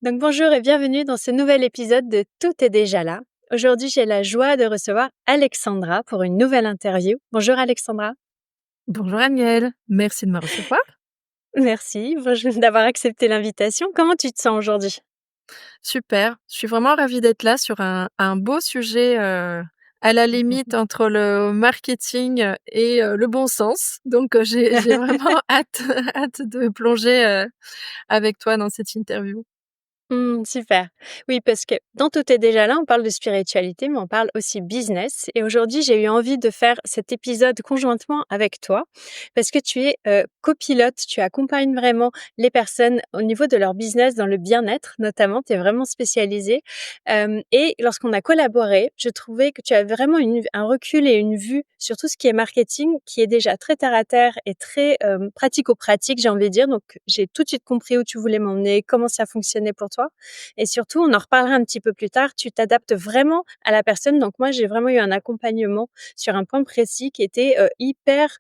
Donc bonjour et bienvenue dans ce nouvel épisode de Tout est déjà là. Aujourd'hui, j'ai la joie de recevoir Alexandra pour une nouvelle interview. Bonjour Alexandra. Bonjour Aniel, merci de me recevoir. Merci d'avoir accepté l'invitation. Comment tu te sens aujourd'hui? Super, je suis vraiment ravie d'être là sur un beau sujet, à la limite entre le marketing, et le bon sens. Donc, j'ai vraiment hâte hâte de plonger, avec toi dans cette interview. Super. Oui, parce que dans Tout est déjà là, on parle de spiritualité, mais on parle aussi business. Et aujourd'hui, j'ai eu envie de faire cet épisode conjointement avec toi, parce que tu es copilote, tu accompagnes vraiment les personnes au niveau de leur business, dans le bien-être notamment, tu es vraiment spécialisée. Et lorsqu'on a collaboré, je trouvais que tu as vraiment un recul et une vue sur tout ce qui est marketing, qui est déjà très terre-à-terre et très pratico-pratique, j'ai envie de dire. Donc, j'ai tout de suite compris où tu voulais m'emmener, comment ça fonctionnait pour toi. Et surtout, on en reparlera un petit peu plus tard, tu t'adaptes vraiment à la personne. Donc moi, j'ai vraiment eu un accompagnement sur un point précis qui était hyper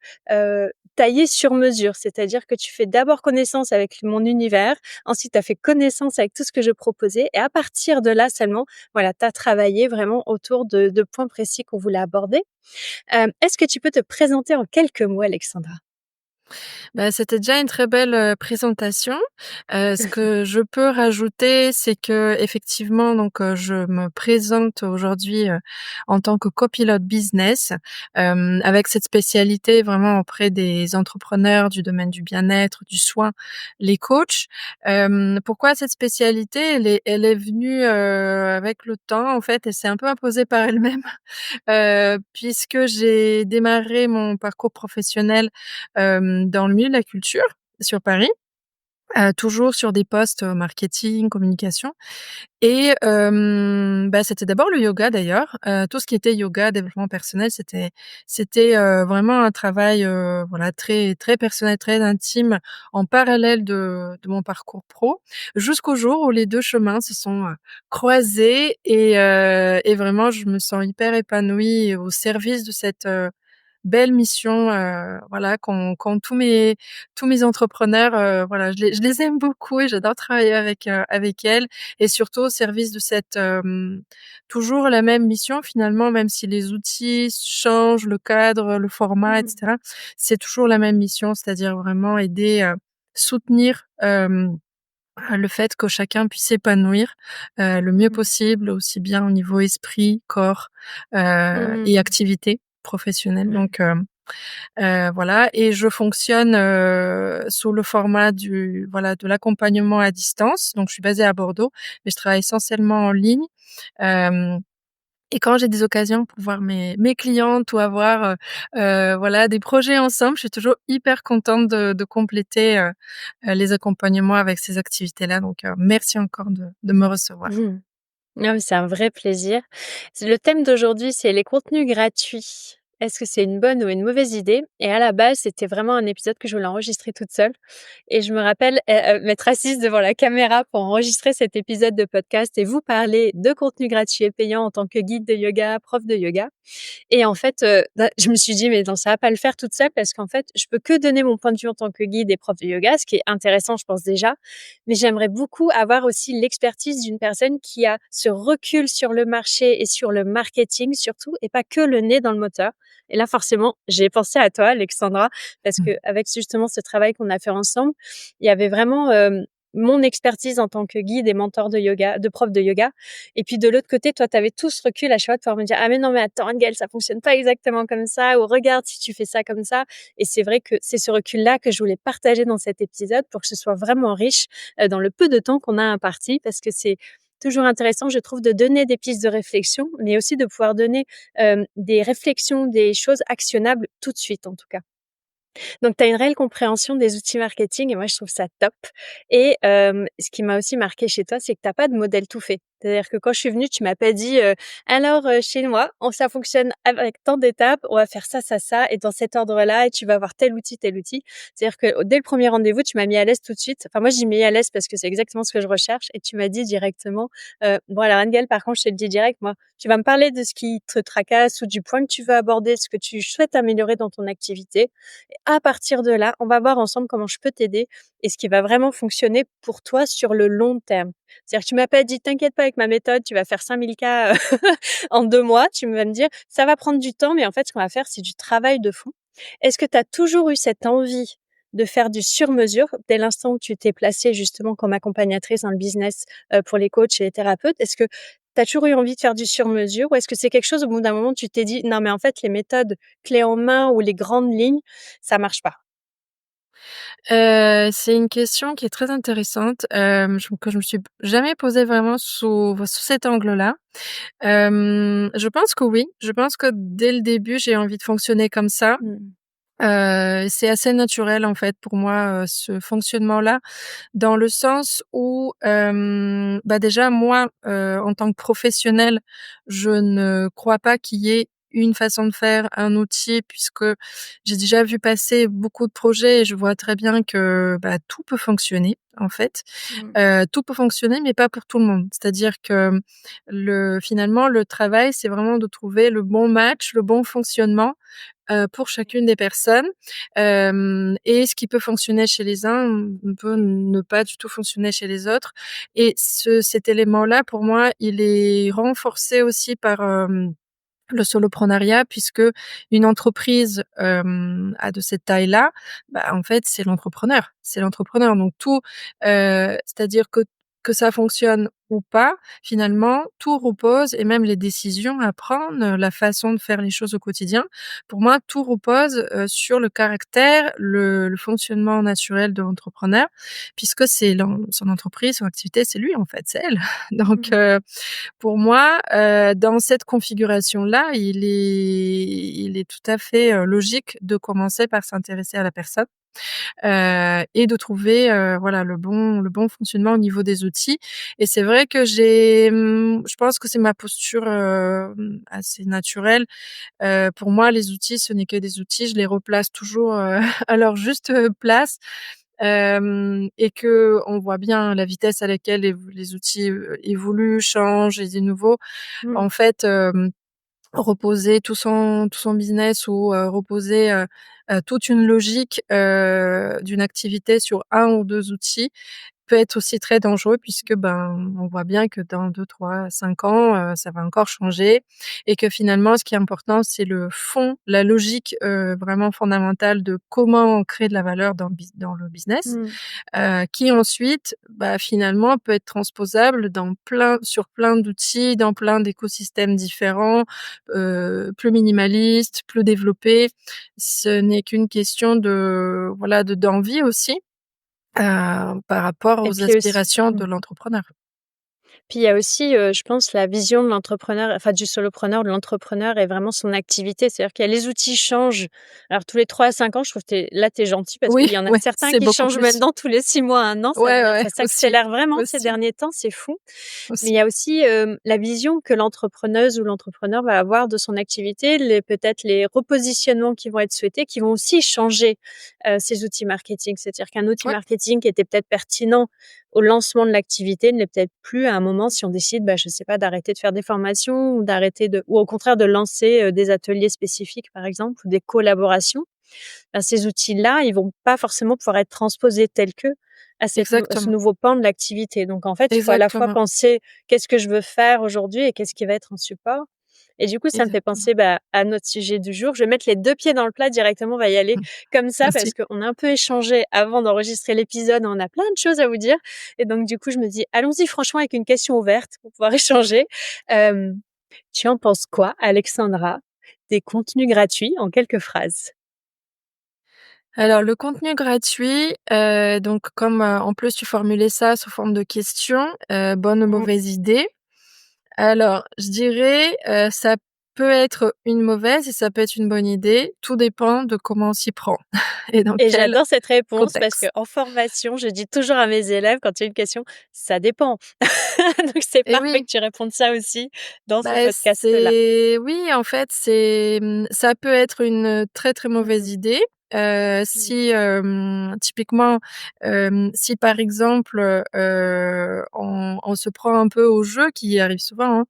taillé sur mesure. C'est-à-dire que tu fais d'abord connaissance avec mon univers, ensuite tu as fait connaissance avec tout ce que je proposais et à partir de là seulement, voilà, tu as travaillé vraiment autour de points précis qu'on voulait aborder. Est-ce que tu peux te présenter en quelques mots, Alexandra? Bah, c'était déjà une très belle, présentation. Ce que je peux rajouter, c'est qu'effectivement donc, je me présente aujourd'hui, en tant que copilote business, avec cette spécialité vraiment auprès des entrepreneurs du domaine du bien-être, du soin, les coachs. Pourquoi cette spécialité? Elle est venue, avec le temps en fait, elle s'est un peu imposée par elle-même. Puisque j'ai démarré mon parcours professionnel, dans le milieu de la culture, sur Paris, toujours sur des postes, marketing, communication et bah, c'était d'abord le yoga d'ailleurs, tout ce qui était yoga, développement personnel, c'était vraiment un travail, voilà très très personnel, très intime en parallèle de mon parcours pro, jusqu'au jour où les 2 chemins se sont, croisés et vraiment je me sens hyper épanouie au service de cette, belle mission, voilà qu'ont tous mes entrepreneurs, voilà, je les aime beaucoup et j'adore travailler avec elles et surtout au service de cette, toujours la même mission finalement, même si les outils changent, le cadre, le format et Mmh. cetera. C'est toujours la même mission, c'est-à-dire vraiment aider, soutenir, le fait que chacun puisse s'épanouir, le mieux Mmh. possible, aussi bien au niveau esprit, corps, et Mmh. activité professionnelle Ouais. donc voilà et je fonctionne, sous le format de l'accompagnement à distance. Donc je suis basée à Bordeaux, mais je travaille essentiellement en ligne, hem et quand j'ai des occasions pour voir mes clientes ou avoir, voilà, des projets ensemble, je suis toujours hyper contente de compléter, les accompagnements avec ces activités-là. Donc merci encore de me recevoir. Mmh. Non, mais c'est un vrai plaisir. Le thème d'aujourd'hui, c'est les contenus gratuits. Est-ce que c'est une bonne ou une mauvaise idée? Et à la base, c'était vraiment un épisode que je voulais enregistrer toute seule. Et je me rappelle, m'être assise devant la caméra pour enregistrer cet épisode de podcast et vous parler de contenu gratuit et payant en tant que guide de yoga, prof de yoga. Et en fait, je me suis dit: «Mais non, ça va pas le faire toute seule parce qu'en fait, je peux que donner mon point de vue en tant que guide et prof de yoga», ce qui est intéressant, je pense déjà. Mais j'aimerais beaucoup avoir aussi l'expertise d'une personne qui a ce recul sur le marché et sur le marketing surtout et pas que le nez dans le moteur. Et là, forcément, j'ai pensé à toi, Alexandra, parce Mmh. qu'avec justement ce travail qu'on a fait ensemble, il y avait vraiment, mon expertise en tant que guide et mentor de yoga de prof de yoga et puis de l'autre côté, toi, tu avais tout ce recul à chaque fois de pouvoir me dire: «Ah mais non, mais attends Engel, ça fonctionne pas exactement comme ça» ou «Regarde si tu fais ça comme ça» et c'est vrai que c'est ce recul-là que je voulais partager dans cet épisode pour que ce soit vraiment riche, dans le peu de temps qu'on a imparti parce que c'est toujours intéressant, je trouve, de donner des pistes de réflexion, mais aussi de pouvoir donner, des réflexions, des choses actionnables tout de suite, en tout cas. Donc tu as une réelle compréhension des outils marketing et moi je trouve ça top et ce qui m'a aussi marqué chez toi, c'est que tu as pas de modèle tout fait. C'est-à-dire que quand je suis venue, tu m'as pas dit, «Alors, chez moi, ça fonctionne avec tant d'étapes, on va faire ça, ça, ça et dans cet ordre-là et tu vas avoir tel outil, tel outil». C'est-à-dire que dès le premier rendez-vous, tu m'as mis à l'aise tout de suite. Enfin moi, j'ai mis à l'aise parce que c'est exactement ce que je recherche et tu m'as dit directement, «Bon alors Angel, par contre, je te le dis direct, moi, tu vas me parler de ce qui te tracasse ou du point que tu veux aborder, ce que tu souhaites améliorer dans ton activité et à partir de là, on va voir ensemble comment je peux t'aider et ce qui va vraiment fonctionner pour toi sur le long terme. C'est-à-dire que tu m'as pas dit: «T'inquiète pas avec ma méthode, tu vas faire 5000 K, en 2 mois». Tu vas me dire: «Ça va prendre du temps, mais en fait, ce qu'on va faire, c'est du travail de fond». Est-ce que tu as toujours eu cette envie de faire du sur-mesure dès l'instant où tu t'es placée justement comme accompagnatrice dans le business, pour les coachs et les thérapeutes? Est-ce que tu as toujours eu envie de faire du sur-mesure ou est-ce que c'est quelque chose au bout d'un moment tu t'es dit: «Non mais en fait les méthodes clés en main ou les grandes lignes, ça marche pas»? C'est une question qui est très intéressante, que je me suis jamais posée vraiment sous cet angle-là. Je pense que oui, je pense que dès le début, j'ai envie de fonctionner comme ça. Mmh. C'est assez naturel en fait pour moi, ce fonctionnement-là, dans le sens où, bah, déjà moi, en tant que professionnelle, je ne crois pas qu'il y ait une façon de faire, un outil puisque j'ai déjà vu passer beaucoup de projets et je vois très bien que, bah, tout peut fonctionner en fait. Mmh. Tout peut fonctionner mais pas pour tout le monde. C'est-à-dire que finalement le travail, c'est vraiment de trouver le bon match, le bon fonctionnement pour chacune des personnes. Et ce qui peut fonctionner chez les uns, peut ne pas du tout fonctionner chez les autres et cet élément-là, pour moi, il est renforcé aussi par, le soloprenariat puisque une entreprise, à de cette taille-là, bah, en fait, c'est l'entrepreneur. C'est l'entrepreneur donc tout, c'est-à-dire que ça fonctionne ou pas, finalement, tout repose et même les décisions à prendre, la façon de faire les choses au quotidien, pour moi, tout repose, sur le caractère, le fonctionnement naturel de l'entrepreneur puisque c'est son entreprise, son activité, c'est lui, en fait, c'est elle. Donc Mmh. pour moi, dans cette configuration-là, il est tout à fait, logique de commencer par s'intéresser à la personne, et de trouver, voilà le bon fonctionnement au niveau des outils et c'est vrai que je pense que c'est ma posture, assez naturelle. Pour moi, les outils, ce n'est que des outils. Je les replace toujours, à leur juste, place, et qu'on voit bien la vitesse à laquelle les outils, évoluent, changent et des nouveaux. Mmh. En fait, reposer tout son business ou, reposer, toute une logique, d'une activité sur un ou 2 outils peut être aussi très dangereux puisque, ben, on voit bien que dans 2, 3, 5 ans, ça va encore changer et que finalement ce qui est important, c'est le fond, la logique, vraiment fondamentale de comment on crée de la valeur dans le business, Mmh. qui ensuite, bah, finalement peut être transposable sur plein d'outils, dans plein d'écosystèmes différents, plus minimalistes, plus développés. Ce n'est qu'une question de voilà, d'envie aussi, par rapport Et aux puis aussi aspirations mmh. de l'entrepreneur. Puis il y a aussi, je pense la vision de l'entrepreneur, enfin du solopreneur, de l'entrepreneur et vraiment son activité. C'est-à-dire que les outils changent. Alors tous les 3 à 5 ans, je trouve que tu es gentil parce qu'il Oui, y en a ouais, certains c'est qui beaucoup changent plus. maintenant tous les 6 mois, 1 an, Ouais, ouais, ça aussi, s'accélère vraiment ces aussi, derniers temps, c'est fou. Mais il y aussi. a aussi, la vision que l'entrepreneuse ou l'entrepreneur va avoir de son activité, peut-être les repositionnements qui vont être souhaités, qui vont aussi changer, ces outils marketing. C'est-à-dire qu'un outil Ouais, marketing qui était peut-être pertinent au lancement de l'activité ne l'est peut-être plus à un moment si on décide, bah, je sais pas, d'arrêter de faire des formations ou ou au contraire de lancer, des ateliers spécifiques par exemple ou des collaborations. Ben, ces outils-là, ils vont pas forcément pouvoir être transposés tels queux à ce exactement, nouveau pan de l'activité. Donc en fait, il faut à la fois exactement, penser: «Qu'est-ce que je veux faire aujourd'hui et qu'est-ce qui va être en support?» Et du coup, ça me fait exactement. penser, bah, à notre sujet du jour. Je vais mettre les 2 pieds dans le plat directement, on va y aller Mmh. comme ça parce Merci. qu'on a un peu échangé avant d'enregistrer l'épisode, on a plein de choses à vous dire et donc du coup, je me dis: «Allons-y franchement avec une question ouverte pour pouvoir échanger». Hem, Tu en penses quoi, Alexandra, des contenus gratuits en quelques phrases? Alors le contenu gratuit, donc comme, en plus tu formulais ça sous forme de question, bonne ou Mmh. mauvaise idée? Alors je dirais, ça peut être une mauvaise et ça peut être une bonne idée, tout dépend de comment on s'y prend et dans Et quel j'adore cette réponse parce contexte. qu'en formation, je dis toujours à mes élèves quand il y a une question: «Ça dépend». Donc c'est Et parfait oui, que tu répondes ça aussi dans ce bah, podcast-là. oui en fait ça peut être une, très, très Mmh. mauvaise idée. Mmh. Si, typiquement, si par exemple, on se prend un peu au jeu, qui arrive souvent,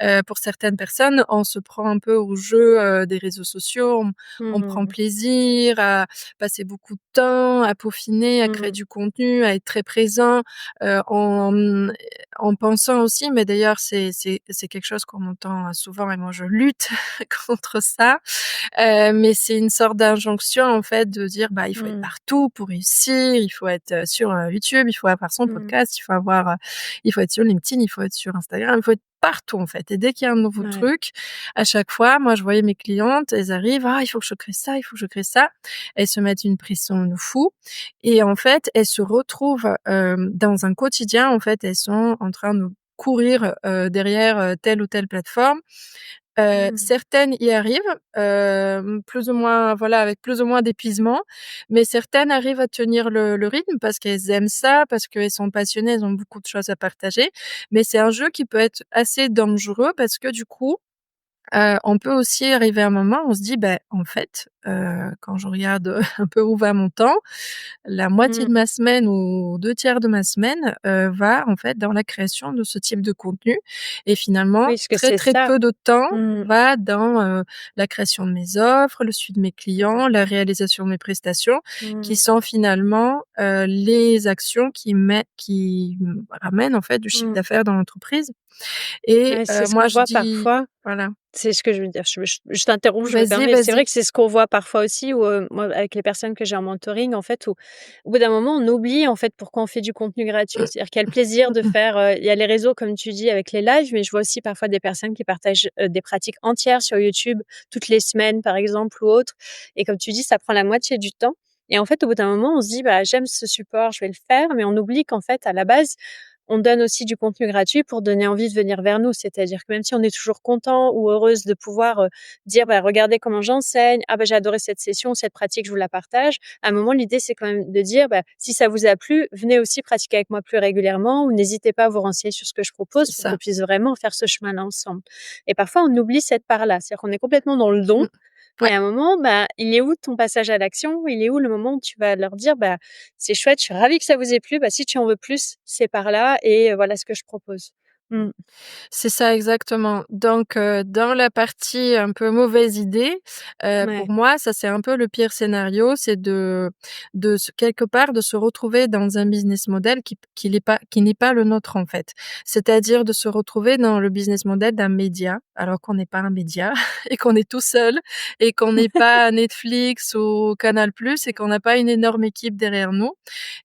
hein, pour certaines personnes, on se prend un peu au jeu, des réseaux sociaux, on prend Mmh. plaisir à passer beaucoup de temps, à peaufiner, à créer Mmh. du contenu, à être très présent, en, en pensant aussi, mais d'ailleurs c'est quelque chose qu'on entend souvent et moi je lutte contre ça, mais c'est une sorte d'injonction en fait de dire: «Bah, il faut être Mmh. partout pour réussir, il faut être, sur, YouTube, il faut avoir son Mmh. podcast, il faut être sur LinkedIn, il faut être sur Instagram, il faut être partout en fait» et dès qu'il y a un nouveau Ouais. truc, à chaque fois, moi je voyais mes clientes, elles arrivent: «Ah, il faut que je crée ça, il faut que je crée ça». Elles se mettent une pression de fou et en fait, elles se retrouvent, dans un quotidien, en fait, elles sont en train de courir, derrière, telle ou telle plateforme. Mmh. Certaines y arrivent, plus ou moins voilà, avec plus ou moins d'épuisement, mais certaines arrivent à tenir le rythme parce qu'elles aiment ça, parce qu'elles sont passionnées, elles ont beaucoup de choses à partager. Mais c'est un jeu qui peut être assez dangereux parce que du coup, on peut aussi arriver à un moment où on se dit: «Beh, en fait, quand je regarde, un peu où va mon temps, la moitié Mmh. de ma semaine ou 2 tiers de ma semaine, va en fait dans la création de ce type de contenu et finalement Oui, parce que très, c'est très ça. peu de temps Mmh. va dans, la création de mes offres, le suivi de mes Tout à clients, la fait. réalisation de mes prestations qui Mmh. sont finalement, les actions qui ramènent en fait du chiffre Mmh. d'affaires dans l'entreprise et Ouais, c'est ce moi qu'on je voit dis parfois. voilà. C'est ce que je veux dire. Je t'interromps, je me Vas-y, permets. C'est vas-y. vrai que c'est ce qu'on voit parfois aussi où, moi, avec les personnes que j'ai en mentoring, en fait, où au bout d'un moment, on oublie, en fait, pourquoi on fait du contenu gratuit. C'est-à-dire qu'il y a le plaisir de faire, il y a les réseaux, comme tu dis, avec les lives, mais je vois aussi parfois des personnes qui partagent, des pratiques entières sur YouTube toutes les semaines, par exemple, ou autre. Et comme tu dis, ça prend la moitié du temps. Et en fait, au bout d'un moment, on se dit: «Bah, j'aime ce support, je vais le faire», mais on oublie qu'en fait, à la base, on donne aussi du contenu gratuit pour donner envie de venir vers nous. C'est-à-dire que même si on est toujours content ou heureuse de pouvoir, dire: «Bah, regardez comment j'enseigne. Ah bah, j'ai adoré cette session, cette pratique, je vous la partage». À un moment, l'idée, c'est quand même de dire: «Bah, si ça vous a plu, venez aussi pratiquer avec moi plus régulièrement ou n'hésitez pas à vous renseigner sur ce que je propose C'est pour qu'on ça. puisse vraiment faire ce chemin-là ensemble». Et parfois, on oublie cette part-là. C'est-à-dire qu'on est complètement dans le don Mmh. et Ouais. à un moment, bah, il est où ton passage à l'action? Il est où le moment où tu vas leur dire: «Bah, c'est chouette, je suis ravie que ça vous ait plu. Bah, si tu en veux plus, c'est par là et voilà ce que je propose». Mmh. C'est ça exactement. Donc, dans la partie un peu mauvaise idée, pour Ouais. moi, ça c'est un peu le pire scénario, c'est de se quelque part, de se retrouver dans un business model qui n'est pas le nôtre, en fait. C'est-à-dire de se retrouver dans le business model d'un média, alors qu'on n'est pas un média et qu'on est tout seul et qu'on n'est pas Netflix ou Canal+ et qu'on n'a pas une énorme équipe derrière nous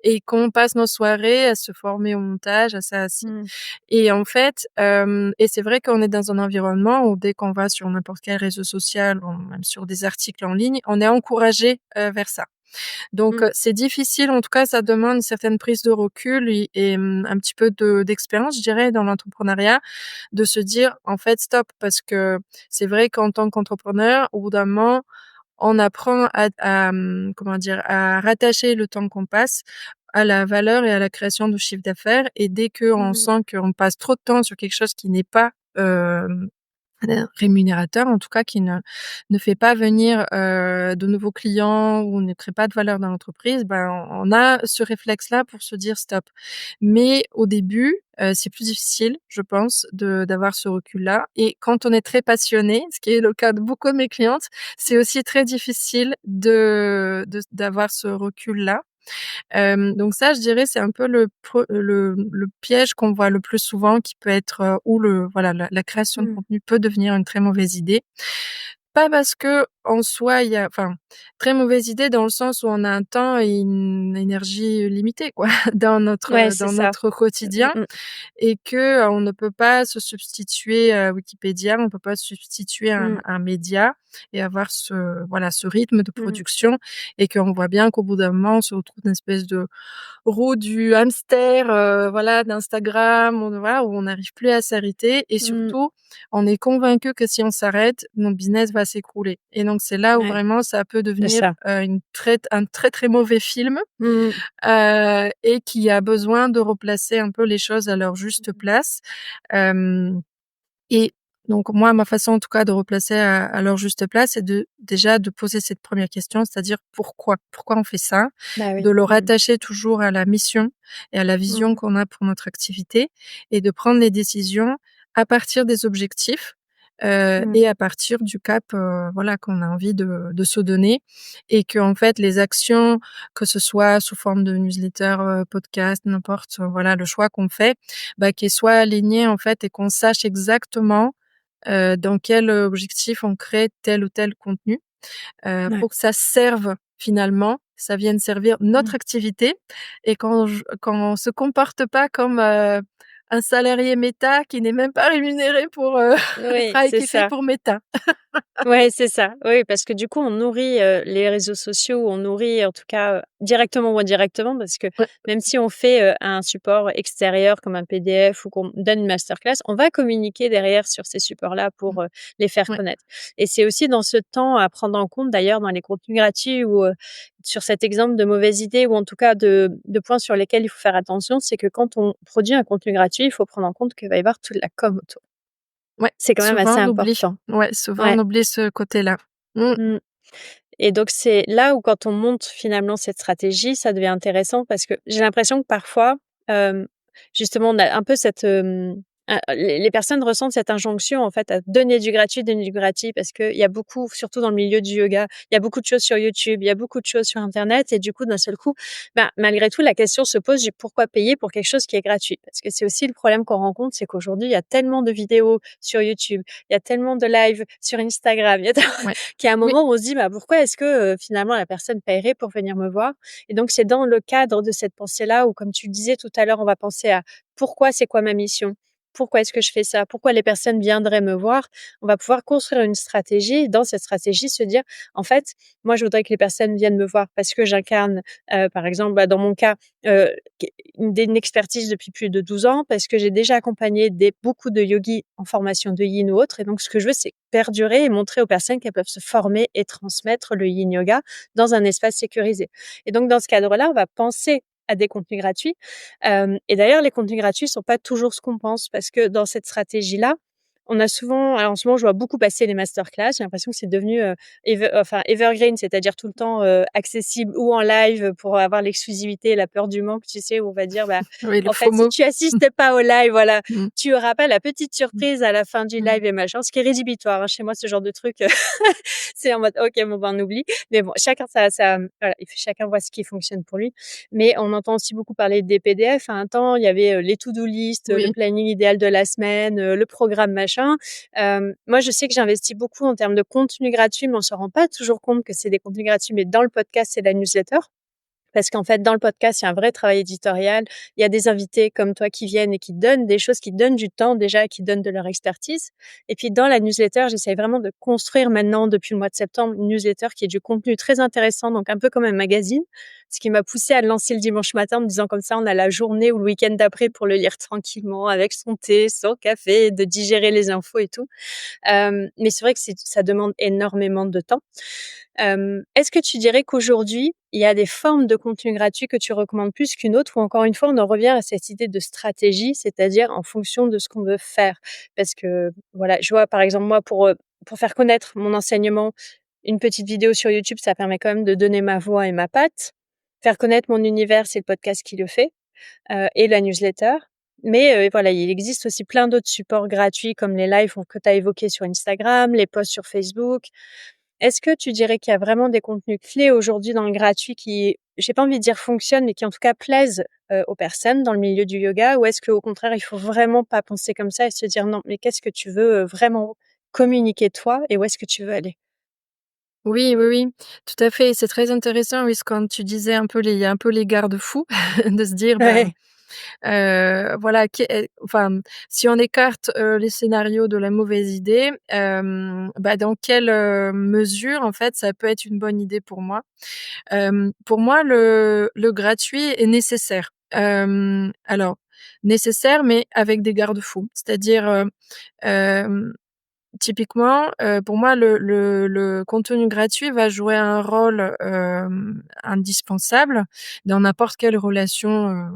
et qu'on passe nos soirées à se former au montage, à ça, à ci. Mmh. Et en fait, et c'est vrai qu'on est dans un environnement où dès qu'on va sur n'importe quel réseau social ou même sur des articles en ligne, on est encouragé, vers ça. Donc, Mmh. c'est difficile, en tout cas, ça demande une certaine prise de recul et un petit peu d'expérience, je dirais, dans l'entrepreneuriat, de se dire: «En fait, stop», parce que c'est vrai qu'en tant qu'entrepreneur, au bout d'un moment, on apprend comment dire? À rattacher le temps qu'on passe à la valeur et à la création de chiffre d'affaires et dès qu'on Mmh. sent qu'on passe trop de temps sur quelque chose qui n'est pas, rémunérateur, en tout cas qui ne fait pas venir, de nouveaux clients ou ne crée pas de valeur dans l'entreprise, ben, on a ce réflexe-là pour se dire: «Stop». Mais au début, c'est plus difficile, je pense, d'avoir ce recul-là et quand on est très passionné, ce qui est le cas de beaucoup de mes clientes, c'est aussi très difficile d'avoir ce recul-là. Donc ça, je dirais, c'est un peu le piège qu'on voit le plus souvent qui peut être, où le voilà, la création de Mmh. contenu peut devenir une très mauvaise idée. Pas parce qu'en soi, il y a enfin, très mauvaise idée dans le sens où on a un temps et une énergie limitée, quoi, Ouais, c'est dans ça. notre Mmh quotidien mh. et que, on ne peut pas se substituer à Wikipédia, on ne peut pas se substituer à Mmh. un média et avoir ce voilà, ce rythme de Mmh. production et qu'on voit bien qu'au bout d'un moment, on se retrouve une espèce de roue du hamster, voilà, d'Instagram, voilà, où on n'arrive plus à s'arrêter et Mmh. surtout, on est convaincu que si on s'arrête, notre business va s'écrouler et donc c'est là où Ouais, vraiment ça peut c'est devenir, ça. un très, très mauvais film, Mmh. et qui a besoin de replacer un peu les choses à leur juste place. Hem et Donc moi, ma façon en tout cas de replacer à leur juste place, c'est déjà de poser cette première question, c'est-à-dire pourquoi? Pourquoi on fait ça? Bah De oui. le Mmh. rattacher toujours à la mission et à la vision Mmh. qu'on a pour notre activité et de prendre les décisions à partir des objectifs, Mmh. et à partir du cap, voilà, qu'on a envie de se donner et que en fait les actions, que ce soit sous forme de newsletter, podcast, n'importe, voilà, le choix qu'on fait, bah, qu'il soit aligné en fait et qu'on sache exactement, dans quel objectif on crée tel ou tel contenu, Ouais. pour que ça serve finalement, ça vienne servir Mmh. notre activité et qu'on se comporte pas comme, un salarié Meta qui n'est même pas rémunéré pour, le Oui, travail c'est qu'il fait ça. pour Meta. Ouais, c'est ça. Oui, parce que du coup, on nourrit, les réseaux sociaux, on nourrit en tout cas, directement ou indirectement parce que Ouais, même si on fait, un support extérieur comme un PDF ou qu'on donne une masterclass, on va communiquer derrière sur ces supports-là mmh, pour, les faire ouais, connaître. Et c'est aussi dans ce temps à prendre en compte d'ailleurs dans les contenus gratuits ou, sur cet exemple de mauvaise idée ou en tout cas de points sur lesquels il faut faire attention, c'est que quand on produit un contenu gratuit, il faut prendre en compte qu'il va y avoir toute la com autour. ouais, C'est quand même assez souvent on oublie. important. Ouais, souvent Ouais. on oublie ce côté-là. Mmh, Mmh. Et donc c'est là où quand on monte finalement cette stratégie, ça devient intéressant parce que j'ai l'impression que parfois, hem, justement, on a un peu cette, les personnes ressentent cette injonction en fait à donner du gratuit parce qu'il y a beaucoup, surtout dans le milieu du yoga, il y a beaucoup de choses sur YouTube, il y a beaucoup de choses sur internet et du coup, d'un seul coup, ben, malgré tout, la question se pose du pourquoi payer pour quelque chose qui est gratuit? Parce que c'est aussi le problème qu'on rencontre, c'est qu'aujourd'hui, il y a tellement de vidéos sur YouTube, il y a tellement de lives sur Instagram, il y a ouais. qu'à un Oui, moment, on se dit: «Bah, pourquoi est-ce que, finalement la personne paierait pour venir me voir?» Et donc c'est dans le cadre de cette pensée-là où, comme tu le disais tout à l'heure, on va penser à: «Pourquoi? C'est quoi ma mission? Pourquoi est-ce que je fais ça? Pourquoi les personnes viendraient me voir?» On va pouvoir construire une stratégie et dans cette stratégie se dire: «En fait, moi, je voudrais que les personnes viennent me voir parce que j'incarne, par exemple, bah, dans mon cas, qu une expertise depuis plus de 12 ans, parce que j'ai déjà accompagné beaucoup de yogis en formation de yin ou autre et donc ce que je veux, c'est perdurer et montrer aux personnes qu'elles peuvent se former et transmettre le yin yoga dans un espace sécurisé et donc dans ce cadre-là, on va penser à des contenus gratuits, et d'ailleurs les contenus gratuits sont pas toujours ce qu'on pense parce que dans cette stratégie-là, on a souvent alors en ce moment, je vois beaucoup passer les masterclass, j'ai l'impression que c'est devenu, evergreen, c'est-à-dire tout le temps, accessible ou en live pour avoir l'exclusivité et la peur du manque, tu sais? Où on va dire: «Bah, oui, le en fait, si FOMO. tu assistes pas au live, voilà, Mmh, tu auras pas la petite mmh, surprise à la fin du mmh. live et machin», ce qui est rédhibitoire, hein, chez moi, ce genre de truc, c'est en mode: «OK, bon, ben, on oublie». Mais bon, chacun voilà, chacun voit ce qui fonctionne pour lui. Mais on entend aussi beaucoup parler des PDF. À un temps, il y avait, les to-do list, le Oui, planning idéal de la semaine, le programme machin. Moi, je sais que j'investis beaucoup en termes de contenu gratuit, mais on se rend pas toujours compte que c'est des contenus gratuits, mais dans le podcast, c'est la newsletter. Parce qu'en fait, dans le podcast, il y a un vrai travail éditorial. Il y a des invités comme toi qui viennent et qui donnent des choses, qui donnent du temps déjà, qui donnent de leur expertise. Et puis dans la newsletter, j'essaie vraiment de construire maintenant, depuis le mois de septembre, une newsletter qui est du contenu très intéressant, donc un peu comme un magazine. Ce qui m'a poussée à le lancer le dimanche matin en me disant comme ça, on a la journée ou le week-end d'après pour le lire tranquillement avec son thé, son café, de digérer les infos et tout. Mais c'est vrai que ça demande énormément de temps. Est-ce que tu dirais qu'aujourd'hui, il y a des formes de contenu gratuit que tu recommandes plus qu'une autre ou encore une fois, on en revient à cette idée de stratégie, c'est-à-dire en fonction de ce qu'on veut faire? Parce que voilà, je vois par exemple moi pour faire connaître mon enseignement, une petite vidéo sur YouTube, ça permet quand même de donner ma voix et ma patte. Faire connaître mon univers, c'est le podcast qui le fait, et la newsletter. Mais, voilà, il existe aussi plein d'autres supports gratuits comme les lives que tu as évoqués sur Instagram, les posts sur Facebook. Est-ce que tu dirais qu'il y a vraiment des contenus clés aujourd'hui dans le gratuit qui, j'ai pas envie de dire fonctionnent, mais qui en tout cas plaisent, aux personnes dans le milieu du yoga? Ou est-ce qu'au contraire, il faut vraiment pas penser comme ça et se dire: «Non, mais qu'est-ce que tu veux, vraiment communiquer toi et où est-ce que tu veux aller?» oui, oui, oui, tout à fait. C'est très intéressant, oui, ce quand tu disais il y a un peu les garde-fous de se dire, ben, Ouais. voilà, enfin, si on écarte, les scénarios de la mauvaise idée, bah, dans quelle, mesure, en fait, ça peut être une bonne idée pour moi? Pour moi, le gratuit est nécessaire. Alors nécessaire, mais avec des garde-fous. C'est-à-dire, hem, typiquement, pour moi, le contenu gratuit va jouer un rôle, indispensable dans n'importe quelle relation,